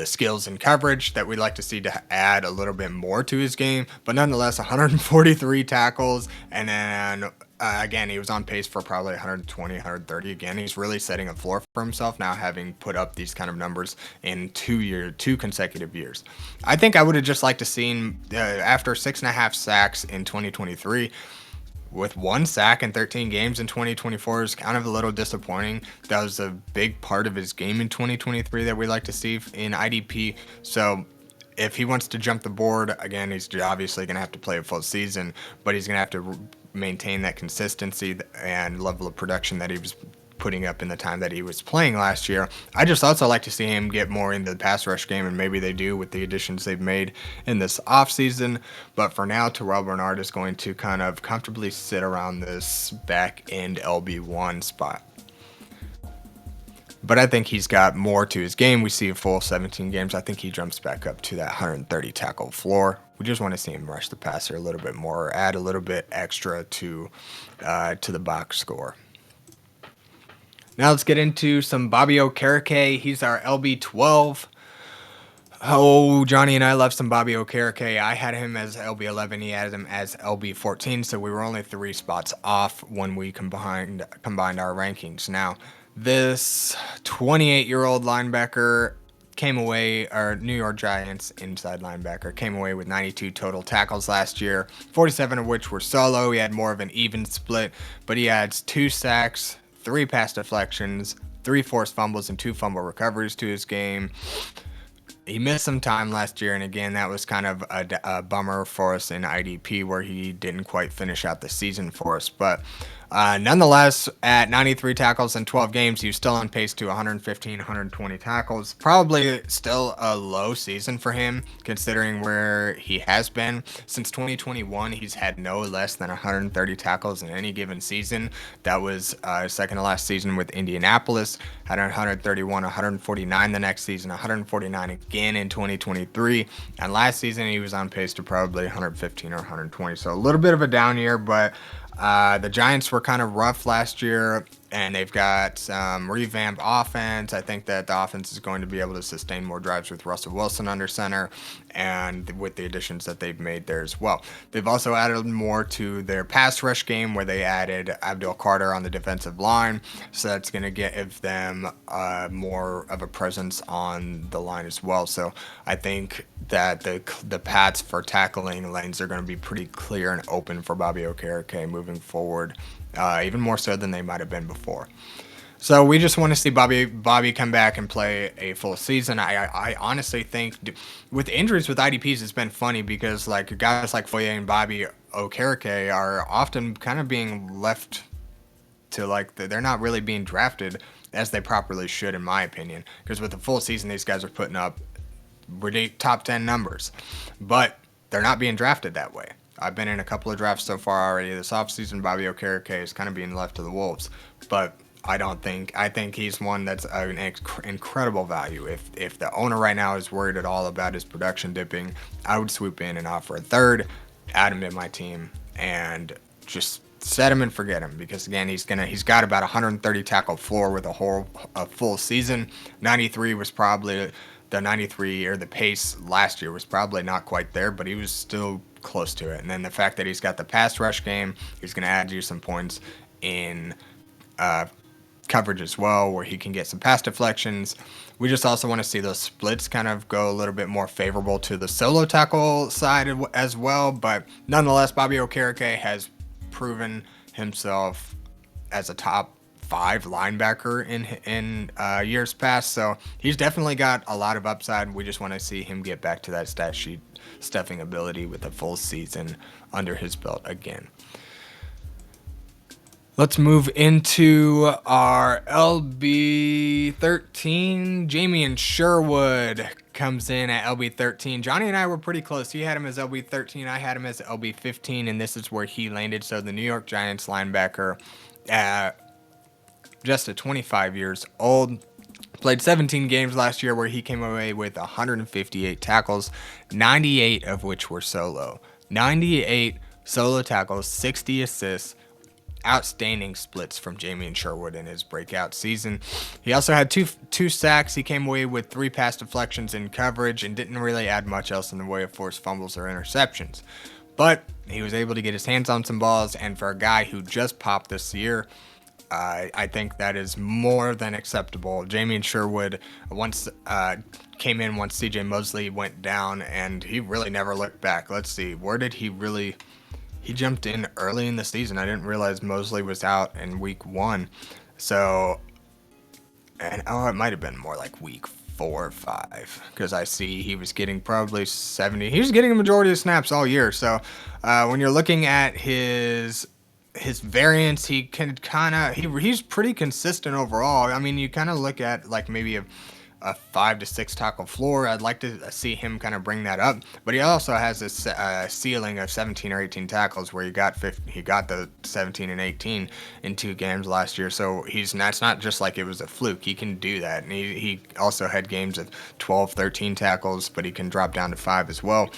skills and coverage that we'd like to see to add a little bit more to his game, but nonetheless, 143 tackles, and then again, he was on pace for probably 120, 130 again. He's really setting a floor for himself now, having put up these kind of numbers in 2 consecutive years. I think I would have just liked to seen after 6.5 sacks in 2023. With 1 sack in 13 games in 2024 is kind of a little disappointing. That was a big part of his game in 2023 that we like to see in IDP. So if he wants to jump the board, again, he's obviously going to have to play a full season, but he's going to have to maintain that consistency and level of production that he was putting up in the time that he was playing last year. I just also like to see him get more into the pass rush game, and maybe they do with the additions they've made in this offseason. But for now, Terrell Bernard is going to kind of comfortably sit around this back end LB1 spot. But I think he's got more to his game. We see a full 17 games. I think he jumps back up to that 130 tackle floor. We just want to see him rush the passer a little bit more, or add a little bit extra to the box score. Now let's get into some Bobby Okereke. He's our LB12. Oh, Johnny and I love some Bobby Okereke. I had him as LB11. He had him as LB14. So we were only 3 spots off when we combined our rankings. Now, this 28-year-old linebacker came away, our New York Giants inside linebacker, came away with 92 total tackles last year, 47 of which were solo. He had more of an even split, but he adds 2 sacks, 3 pass deflections, 3 forced fumbles, and 2 fumble recoveries to his game. He missed some time last year, and again, that was kind of a bummer for us in IDP, where he didn't quite finish out the season for us. But nonetheless, at 93 tackles in 12 games, he was still on pace to 115, 120 tackles. Probably still a low season for him, considering where he has been. Since 2021, he's had no less than 130 tackles in any given season. That was second to last season with Indianapolis. Had 131, 149 the next season, 149 again in 2023. And last season, he was on pace to probably 115 or 120. So a little bit of a down year, but the Giants were kind of rough last year, and they've got some revamped offense. I think that the offense is going to be able to sustain more drives with Russell Wilson under center and with the additions that they've made there as well. They've also added more to their pass rush game where they added Abdul Carter on the defensive line. So that's going to give them more of a presence on the line as well. So I think that the paths for tackling lanes are going to be pretty clear and open for Bobby Okereke moving forward. Even more so than they might have been before. So we just want to see Bobby come back and play a full season. I honestly think with injuries with IDPs, it's been funny because like guys like Foye and Bobby Okereke are often kind of being left to like they're not really being drafted as they properly should, in my opinion. Because with the full season, these guys are putting up top 10 numbers, but they're not being drafted that way. I've been in a couple of drafts so far already this offseason. Bobby Okereke is kind of being left to the wolves, but I think he's one that's an incredible value. If the owner right now is worried at all about his production dipping, I would swoop in and offer a third, add him in my team, and just set him and forget him, because again he's got about 130 tackle floor with a full season. 93 was probably the 93 or the pace last year was probably not quite there, but he was still close to it. And then the fact that he's got the pass rush game, he's going to add you some points in coverage as well, where he can get some pass deflections. We just also want to see those splits kind of go a little bit more favorable to the solo tackle side as well. But nonetheless, Bobby Okereke has proven himself as a top 5 linebacker in years past, so he's definitely got a lot of upside. We just want to see him get back to that stat sheet stuffing ability with a full season under his belt again. Let's move into our LB13. Jamien Sherwood comes in at LB13. Johnny and I were pretty close. He had him as LB13. I had him as LB15, and this is where he landed. So the New York Giants linebacker, just at 25 years old, played 17 games last year where he came away with 158 tackles, 98 of which were solo. 98 solo tackles, 60 assists. Outstanding splits from Jamien Sherwood in his breakout season. He also had two sacks. He came away with 3 pass deflections in coverage and didn't really add much else in the way of forced fumbles or interceptions. But he was able to get his hands on some balls, and for a guy who just popped this year, I think that is more than acceptable. Jamien Sherwood once came in once CJ Mosley went down, and he really never looked back. Let's see, where did he really... He jumped in early in the season. I didn't realize Mosley was out in week 1. So, and it might have been more like week 4 or 5, because I see he was getting probably 70. He was getting a majority of snaps all year. So, when you're looking at his variance, he can he's pretty consistent overall. I mean, you kind of look at like maybe a 5 to 6 tackle floor. I'd like to see him kind of bring that up, but he also has this ceiling of 17 or 18 tackles where he got the 17 and 18 in 2 games last year. So that's not just like it was a fluke. He can do that, and he also had games of 12, 13 tackles, but he can drop down to 5 as well.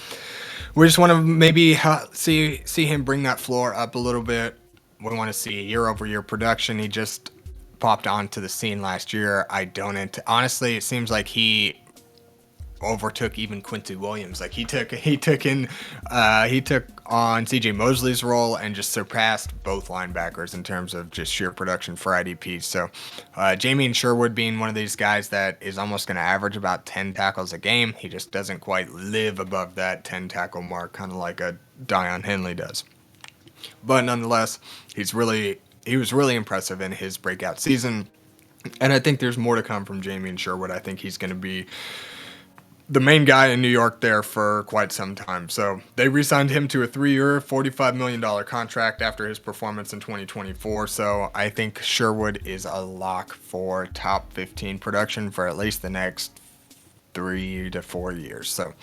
We just want to maybe see him bring that floor up a little bit. We want to see year-over-year production. He just popped onto the scene last year. Honestly, it seems like he overtook even Quincy Williams. Like he took on CJ Mosley's role and just surpassed both linebackers in terms of just sheer production for IDP. So Jamien Sherwood being one of these guys that is almost going to average about 10 tackles a game. He just doesn't quite live above that 10 tackle mark, kind of like a Dion Henley does. But nonetheless, he was really impressive in his breakout season, and I think there's more to come from Jamien Sherwood. I think he's going to be the main guy in New York there for quite some time. So they re-signed him to a 3-year, $45 million contract after his performance in 2024. So I think Sherwood is a lock for top 15 production for at least the next 3 to 4 years. So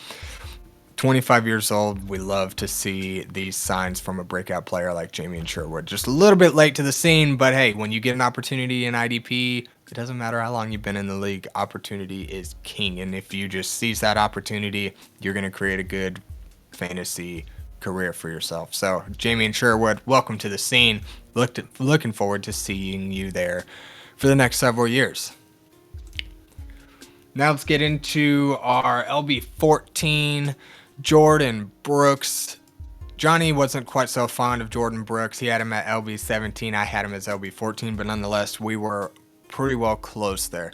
25 years old, we love to see these signs from a breakout player like Jamien Sherwood. Just a little bit late to the scene, but hey, when you get an opportunity in IDP, it doesn't matter how long you've been in the league. Opportunity is king, and if you just seize that opportunity, you're going to create a good fantasy career for yourself. So, Jamien Sherwood, welcome to the scene. Looking forward to seeing you there for the next several years. Now let's get into our LB14, Jordan Brooks. Johnny wasn't quite so fond of Jordan Brooks. He had him at LB17. I had him as LB14, but nonetheless, we were pretty well close there,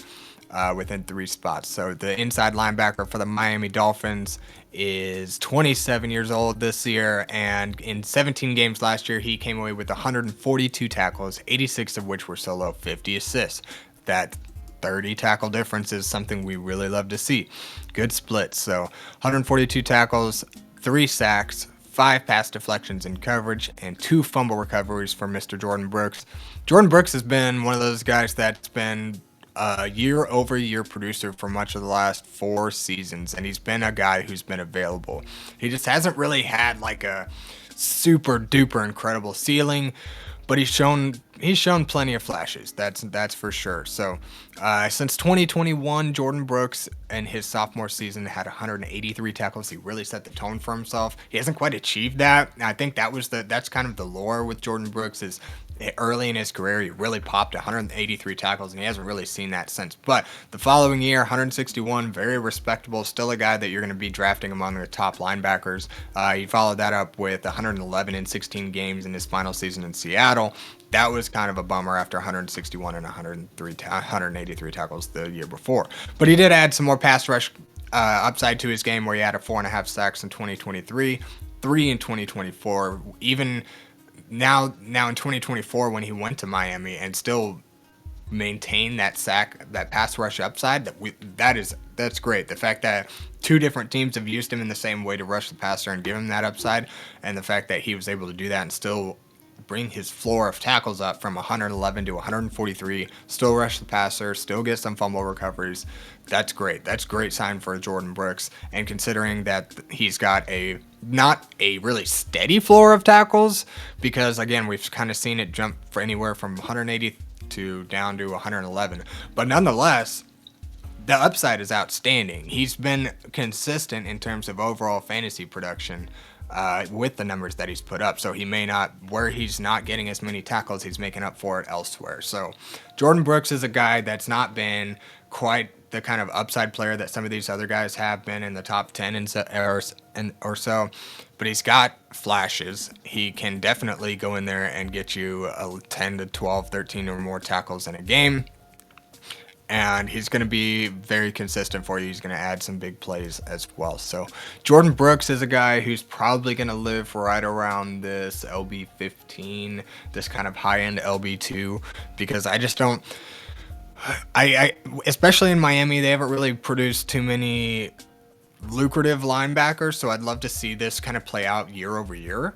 within 3 spots. So the inside linebacker for the Miami Dolphins is 27 years old this year, and in 17 games last year, he came away with 142 tackles, 86 of which were solo, 50 assists. That 30 tackle difference is something we really love to see. Good splits. So 142 tackles, 3 sacks, 5 pass deflections in coverage, and 2 fumble recoveries for Mr. Jordan Brooks. Jordan Brooks has been one of those guys that's been a year-over-year producer for much of the last 4 seasons, and he's been a guy who's been available. He just hasn't really had like a super duper incredible ceiling, but he's shown plenty of flashes. That's for sure. So since 2021, Jordan Brooks in his sophomore season had 183 tackles. He really set the tone for himself. He hasn't quite achieved that. I think that's kind of the lore with Jordan Brooks is early in his career, he really popped 183 tackles, and he hasn't really seen that since. But the following year, 161, very respectable. Still a guy that you're going to be drafting among the top linebackers. He followed that up with 111 in 16 games in his final season in Seattle. That was kind of a bummer after 161 and 183 tackles the year before. But he did add some more pass rush upside to his game, where he had 4.5 sacks in 2023, 3 in 2024. Even now in 2024, when he went to Miami and still maintained that pass rush upside, that's great. The fact that 2 different teams have used him in the same way to rush the passer and give him that upside, and the fact that he was able to do that and still bring his floor of tackles up from 111 to 143, still rush the passer, still get some fumble recoveries. That's great. That's a great sign for Jordan Brooks. And considering that he's got not a really steady floor of tackles, because again, we've kind of seen it jump for anywhere from 180 to down to 111. But nonetheless, the upside is outstanding. He's been consistent in terms of overall fantasy production with the numbers that he's put up. So where he's not getting as many tackles, he's making up for it elsewhere. So Jordan Brooks is a guy that's not been quite the kind of upside player that some of these other guys have been in the top 10 or so, but he's got flashes. He can definitely go in there and get you 10 to 12, 13 or more tackles in a game. And he's going to be very consistent for you. He's going to add some big plays as well. So Jordan Brooks is a guy who's probably going to live right around this LB15, this kind of high-end LB2, because I just don't... I especially in Miami, they haven't really produced too many lucrative linebackers, so I'd love to see this kind of play out year over year.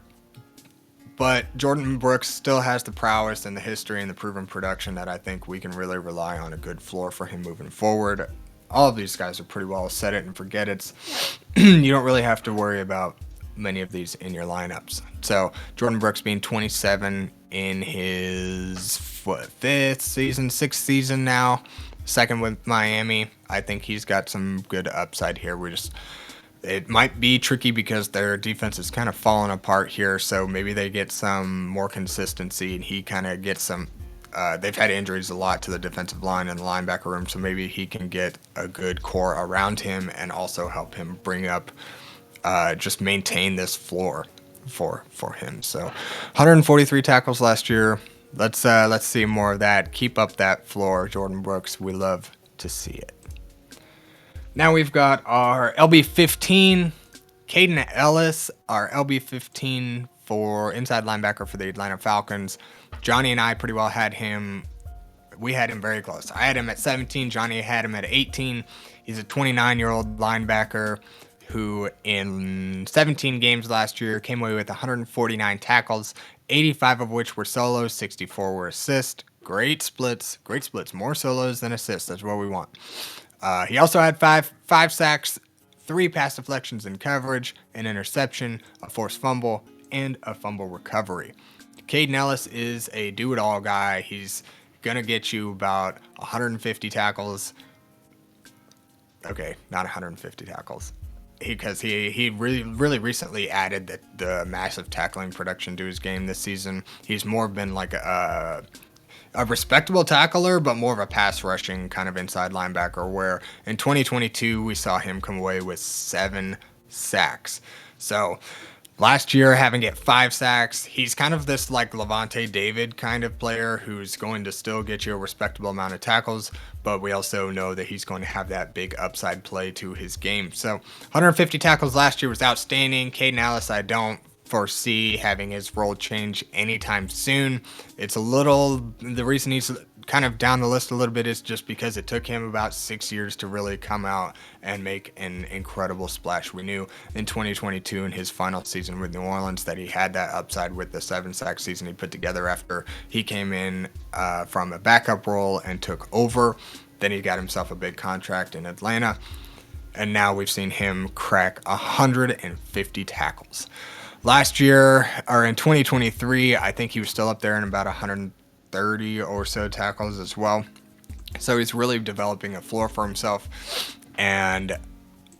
But Jordan Brooks still has the prowess and the history and the proven production that I think we can really rely on a good floor for him moving forward. All of these guys are pretty well set it and forget it. You don't really have to worry about many of these in your lineups. So Jordan Brooks being 27 in his 5th season, 6th season now, 2nd with Miami. I think he's got some good upside here. It might be tricky because their defense is kind of falling apart here, so maybe they get some more consistency and he kind of gets some. They've had injuries a lot to the defensive line and the linebacker room, so maybe he can get a good core around him and also help him bring up, just maintain this floor for him. So 143 tackles last year. Let's see more of that. Keep up that floor, Jordan Brooks. We love to see it. Now we've got our LB15, Caden Ellis, our LB15 for inside linebacker for the Atlanta Falcons. Johnny and I pretty well had him. We had him very close. I had him at 17. Johnny had him at 18. He's a 29-year-old linebacker who in 17 games last year came away with 149 tackles, 85 of which were solos, 64 were assists. Great splits. More solos than assists. That's what we want. He also had five sacks, 3 pass deflections in coverage, an interception, a forced fumble, and a fumble recovery. Caden Ellis is a do-it-all guy. He's going to get you about 150 tackles. Okay, not 150 tackles. because he really recently added the massive tackling production to his game this season. He's more been like a respectable tackler, but more of a pass rushing kind of inside linebacker, where in 2022 we saw him come away with 7 sacks. So last year, having get 5 sacks, he's kind of this like Levante David kind of player who's going to still get you a respectable amount of tackles, but we also know that he's going to have that big upside play to his game. So 150 tackles last year was outstanding. Caden Ellis, I don't foresee having his role change anytime soon. The reason he's kind of down the list a little bit is just because it took him about 6 years to really come out and make an incredible splash. We knew in 2022 in his final season with New Orleans that he had that upside with the 7-sack season he put together after he came in from a backup role and took over. Then he got himself a big contract in Atlanta, and now we've seen him crack 150 tackles. Last year, or in 2023, I think he was still up there in about 130 or so tackles as well. So he's really developing a floor for himself. And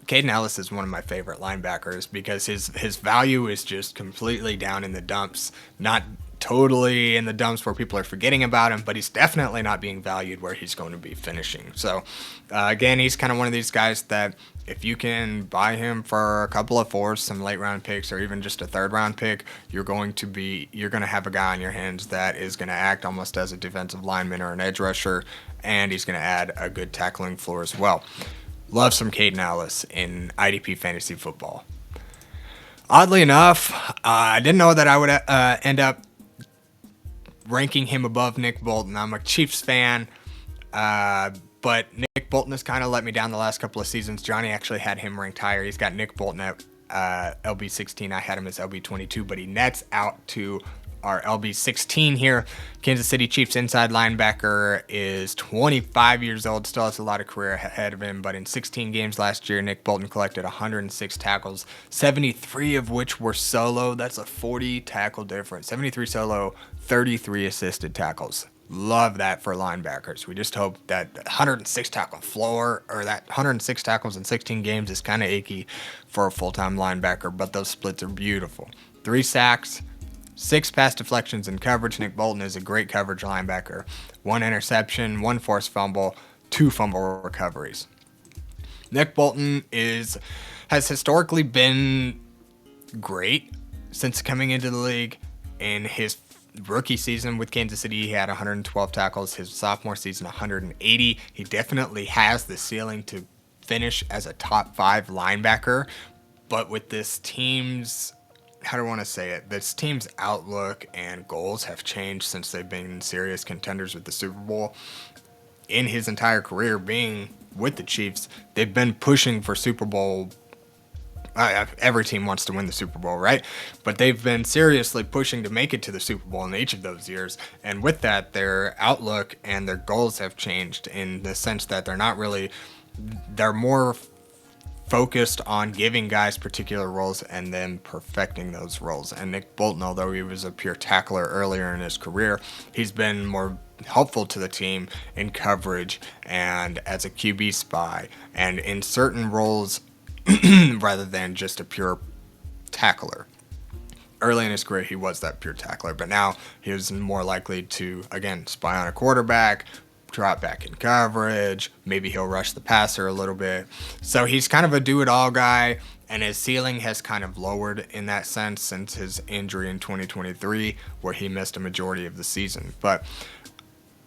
Caden Ellis is one of my favorite linebackers because his value is just completely down in the dumps. Not totally in the dumps where people are forgetting about him, but he's definitely not being valued where he's going to be finishing. So again, he's kind of one of these guys that if you can buy him for a couple of 4s, some late round picks, or even just a 3rd round pick, you're going to have a guy on your hands that is going to act almost as a defensive lineman or an edge rusher, and he's going to add a good tackling floor as well. Love some Caden Ellis in IDP Fantasy Football. Oddly enough, I didn't know that I would end up ranking him above Nick Bolton. I'm a Chiefs fan, but Nick Bolton has kind of let me down the last couple of seasons. Johnny actually had him ranked higher. He's got Nick Bolton at LB16. I had him as LB22, but he nets out to our LB16 here. Kansas City Chiefs inside linebacker is 25 years old, still has a lot of career ahead of him, but in 16 games last year, Nick Bolton collected 106 tackles, 73 of which were solo. That's a 40 tackle difference. 73 solo, 33 assisted tackles. Love that for linebackers. We just hope that 106 tackle floor, or that 106 tackles in 16 games, is kind of achy for a full-time linebacker, but those splits are beautiful. 3 sacks, 6 pass deflections in coverage. Nick Bolton is a great coverage linebacker. 1 interception, 1 forced fumble, 2 fumble recoveries. Nick Bolton has historically been great since coming into the league. In his rookie season with Kansas City, he had 112 tackles. His sophomore season, 180. He definitely has the ceiling to finish as a top 5 linebacker, but with this team's this team's outlook and goals have changed since they've been serious contenders with the Super Bowl. In his entire career being with the Chiefs, they've been pushing for Super Bowl. Every team wants to win the Super Bowl, right? But they've been seriously pushing to make it to the Super Bowl in each of those years. And with that, their outlook and their goals have changed in the sense that they're more focused on giving guys particular roles and then perfecting those roles. And Nick Bolton, although he was a pure tackler earlier in his career, he's been more helpful to the team in coverage and as a QB spy and in certain roles rather than just a pure tackler. Early in his career, he was that pure tackler, but now he was more likely to, again, spy on a quarterback, drop back in coverage, maybe he'll rush the passer a little bit. So he's kind of a do-it-all guy, and his ceiling has kind of lowered in that sense since his injury in 2023, where he missed a majority of the season. But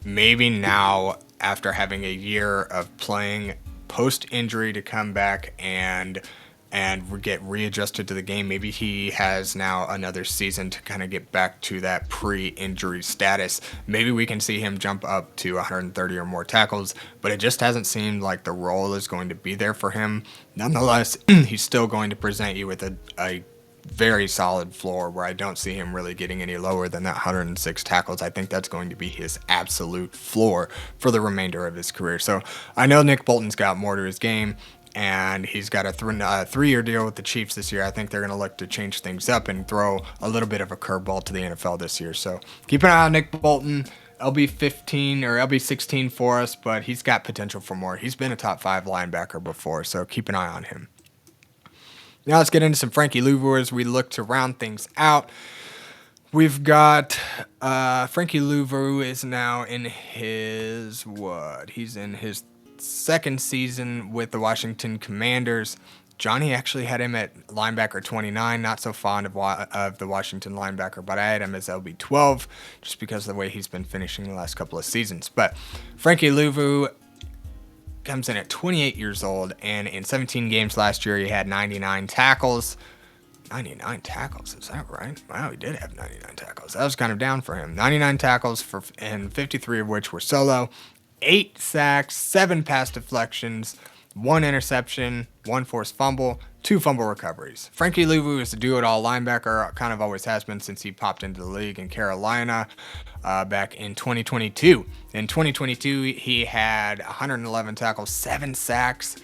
maybe now, after having a year of playing post-injury to come back and get readjusted to the game, maybe he has now another season to kind of get back to that pre-injury status. Maybe we can see him jump up to 130 or more tackles, but it just hasn't seemed like the role is going to be there for him. Nonetheless, he's still going to present you with a very solid floor where I don't see him really getting any lower than that 106 tackles. I think that's going to be his absolute floor for the remainder of his career. So I know Nick Bolton's got more to his game, and he's got a 3-year deal with the Chiefs this year. I think they're going to look to change things up and throw a little bit of a curveball to the NFL this year. So keep an eye on Nick Bolton, LB15 or LB16 for us, but he's got potential for more. He's been a top 5 linebacker before, so keep an eye on him. Now let's get into some Frankie Louvu as we look to round things out. We've got Frankie Louvu is now in his He's in his second season with the Washington Commanders. Johnny actually had him at linebacker 29. Not so fond of the Washington linebacker, but I had him as LB 12 just because of the way he's been finishing the last couple of seasons. But Frankie Louvu comes in at 28 years old, and in 17 games last year, he had 99 tackles. 99 tackles, is that right? Wow, he did have 99 tackles. That was kind of down for him. 99 tackles, and 53 of which were solo. 8 sacks, 7 pass deflections, 1 interception, 1 forced fumble, 2 fumble recoveries. Frankie Louvu is a do-it-all linebacker, kind of always has been since he popped into the league in Carolina back in 2022. In 2022, he had 111 tackles, 7 sacks.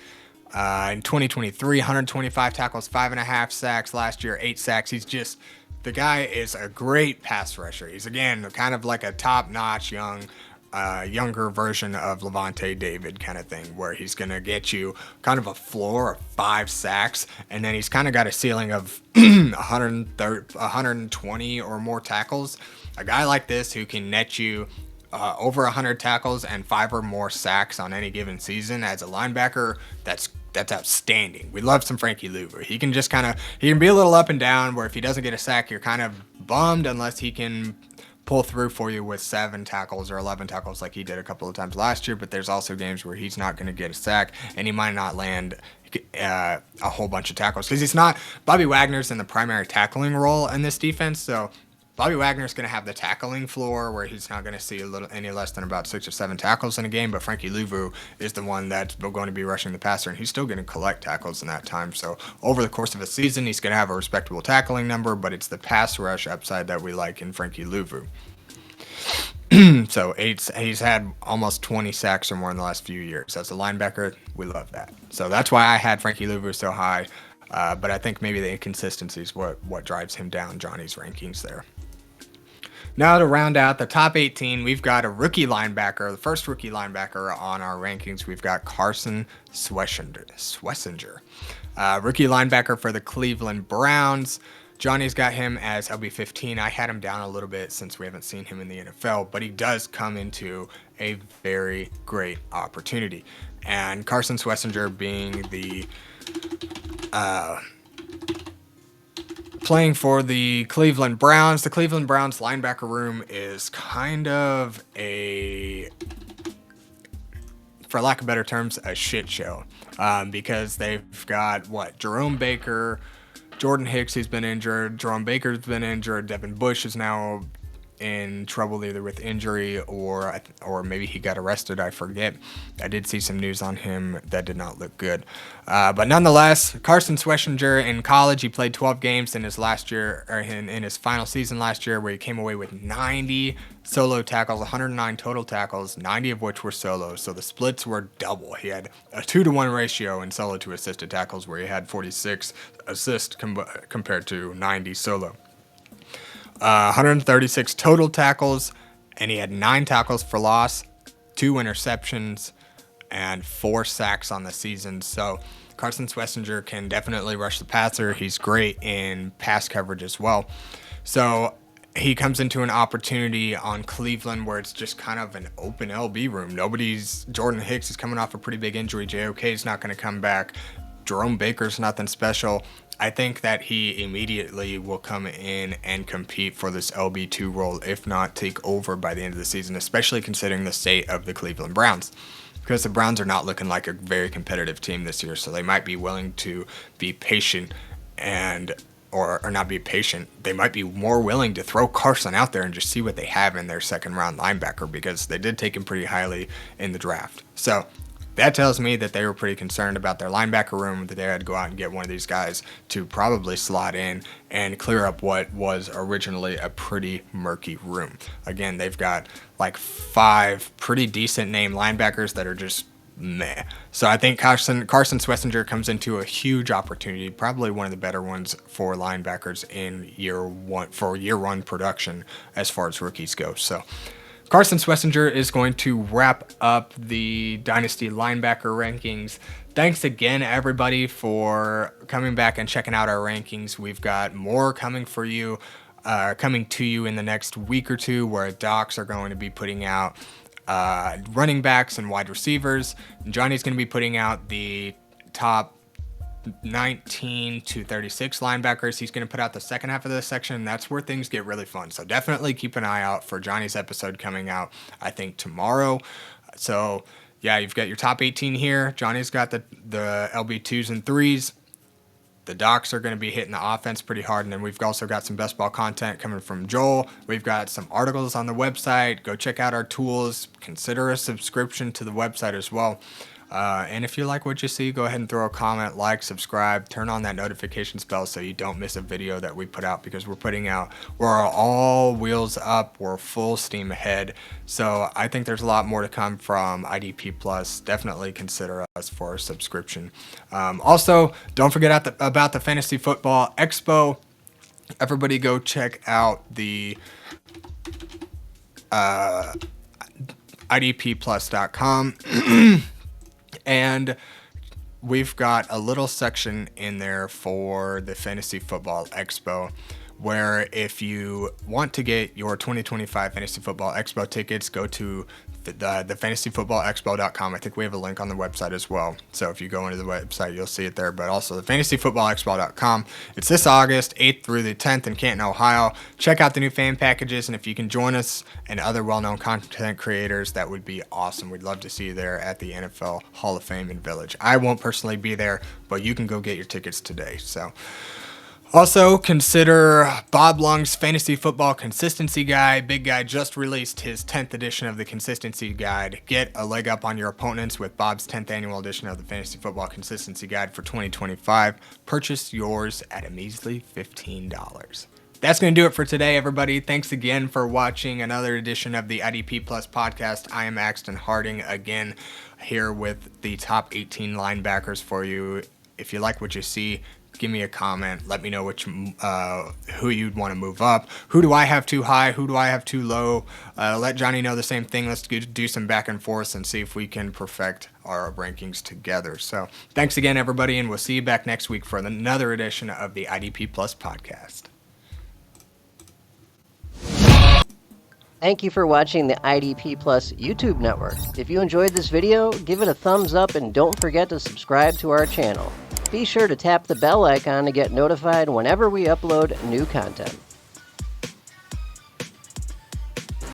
In 2023, 125 tackles, 5.5 sacks. Last year, 8 sacks. The guy is a great pass rusher. He's, again, kind of like a top-notch younger version of Levante David kind of thing, where he's going to get you kind of a floor of 5 sacks, and then he's kind of got a ceiling of 120 or more tackles. A guy like this who can net you over 100 tackles and 5 or more sacks on any given season as a linebacker, that's outstanding. We love some Frankie Louvu. He can be a little up and down, where if he doesn't get a sack, you're kind of bummed unless he can pull through for you with 7 tackles or 11 tackles like he did a couple of times last year. But there's also games where he's not going to get a sack, and he might not land a whole bunch of tackles because he's not. Bobby Wagner's in the primary tackling role in this defense, so Bobby Wagner's going to have the tackling floor where he's not going to see any less than about 6 or 7 tackles in a game, but Frankie Louvu is the one that's going to be rushing the passer, and he's still going to collect tackles in that time. So over the course of a season, he's going to have a respectable tackling number, but it's the pass rush upside that we like in Frankie Louvu. So he's had almost 20 sacks or more in the last few years. As a linebacker, we love that. So that's why I had Frankie Louvu so high, but I think maybe the inconsistency is what drives him down Johnny's rankings there. Now to round out the top 18, we've got a rookie linebacker, the first rookie linebacker on our rankings. We've got Carson Swessinger. Rookie linebacker for the Cleveland Browns. Johnny's got him as LB15. I had him down a little bit since we haven't seen him in the NFL, but he does come into a very great opportunity. And Carson Swessinger being the playing for the Cleveland Browns. The Cleveland Browns linebacker room is kind of for lack of better terms, a shit show. Because they've got, Jerome Baker, Jordan Hicks, who's been injured, Jerome Baker's been injured, Devin Bush is now in trouble either with injury or maybe he got arrested. I forget. I did see some news on him that did not look good. But nonetheless, Carson Swessinger in college, he played 12 games in his last year, or in his final season last year, where he came away with 90 solo tackles, 109 total tackles, 90 of which were solo. So the splits were double. He had a 2-to-1 ratio in solo to assisted tackles, where he had 46 assists compared to 90 solo. 136 total tackles, and he had 9 tackles for loss, 2 interceptions, and 4 sacks on the season. So Carson Swessinger can definitely rush the passer. He's great in pass coverage as well. So he comes into an opportunity on Cleveland where it's just kind of an open LB room. Jordan Hicks is coming off a pretty big injury. JOK is not going to come back. Jerome Baker's nothing special. I think that he immediately will come in and compete for this LB2 role, if not take over by the end of the season, especially considering the state of the Cleveland Browns. Because the Browns are not looking like a very competitive team this year, so they might be willing to be patient or not be patient. They might be more willing to throw Carson out there and just see what they have in their second round linebacker, because they did take him pretty highly in the draft. So that tells me that they were pretty concerned about their linebacker room, that they had to go out and get one of these guys to probably slot in and clear up what was originally a pretty murky room. Again, they've got 5 pretty decent name linebackers that are just meh. So I think Carson Swessinger comes into a huge opportunity, probably one of the better ones for linebackers in year one production as far as rookies go. So Carson Swessinger is going to wrap up the Dynasty Linebacker rankings. Thanks again, everybody, for coming back and checking out our rankings. We've got more coming for you, coming to you in the next week or two, where docs are going to be putting out running backs and wide receivers. Johnny's going to be putting out the top 19 to 36 linebackers. He's going to put out the second half of this section, and that's where things get really fun. So definitely keep an eye out for Johnny's episode coming out, I think, tomorrow. So yeah, you've got your top 18 here. Johnny's got the LB2s and 3s. The docs are going to be hitting the offense pretty hard, and then we've also got some best ball content coming from Joel. We've got some articles on the website. Go check out our tools. Consider a subscription to the website as well. And if you like what you see, go ahead and throw a comment, like, subscribe, turn on that notifications bell so you don't miss a video that we put out, because we're all wheels up, we're full steam ahead. So I think there's a lot more to come from IDP Plus. Definitely consider us for a subscription. Also, don't forget about the Fantasy Football Expo. Everybody go check out the idpplus.com. And we've got a little section in there for the Fantasy Football Expo, where if you want to get your 2025 Fantasy Football Expo tickets, go to the fantasyfootballexpo.com. I think we have a link on the website as well. So if you go into the website, you'll see it there. But also the fantasyfootballexpo.com. It's this August 8th through the 10th in Canton, Ohio. Check out the new fan packages, and if you can join us and other well-known content creators, that would be awesome. We'd love to see you there at the NFL Hall of Fame in Village. I won't personally be there, but you can go get your tickets today. So also, consider Bob Lung's Fantasy Football Consistency Guide. Big Guy just released his 10th edition of the Consistency Guide. Get a leg up on your opponents with Bob's 10th annual edition of the Fantasy Football Consistency Guide for 2025. Purchase yours at a measly $15. That's going to do it for today, everybody. Thanks again for watching another edition of the IDP Plus podcast. I am Axton Harding, again, here with the top 18 linebackers for you. If you like what you see, give me a comment. Let me know who you'd want to move up. Who do I have too high? Who do I have too low? Let Johnny know the same thing. Let's do some back and forth and see if we can perfect our rankings together. So thanks again, everybody, and we'll see you back next week for another edition of the IDP Plus podcast. Thank you for watching the IDP Plus YouTube network. If you enjoyed this video, give it a thumbs up and don't forget to subscribe to our channel. Be sure to tap the bell icon to get notified whenever we upload new content.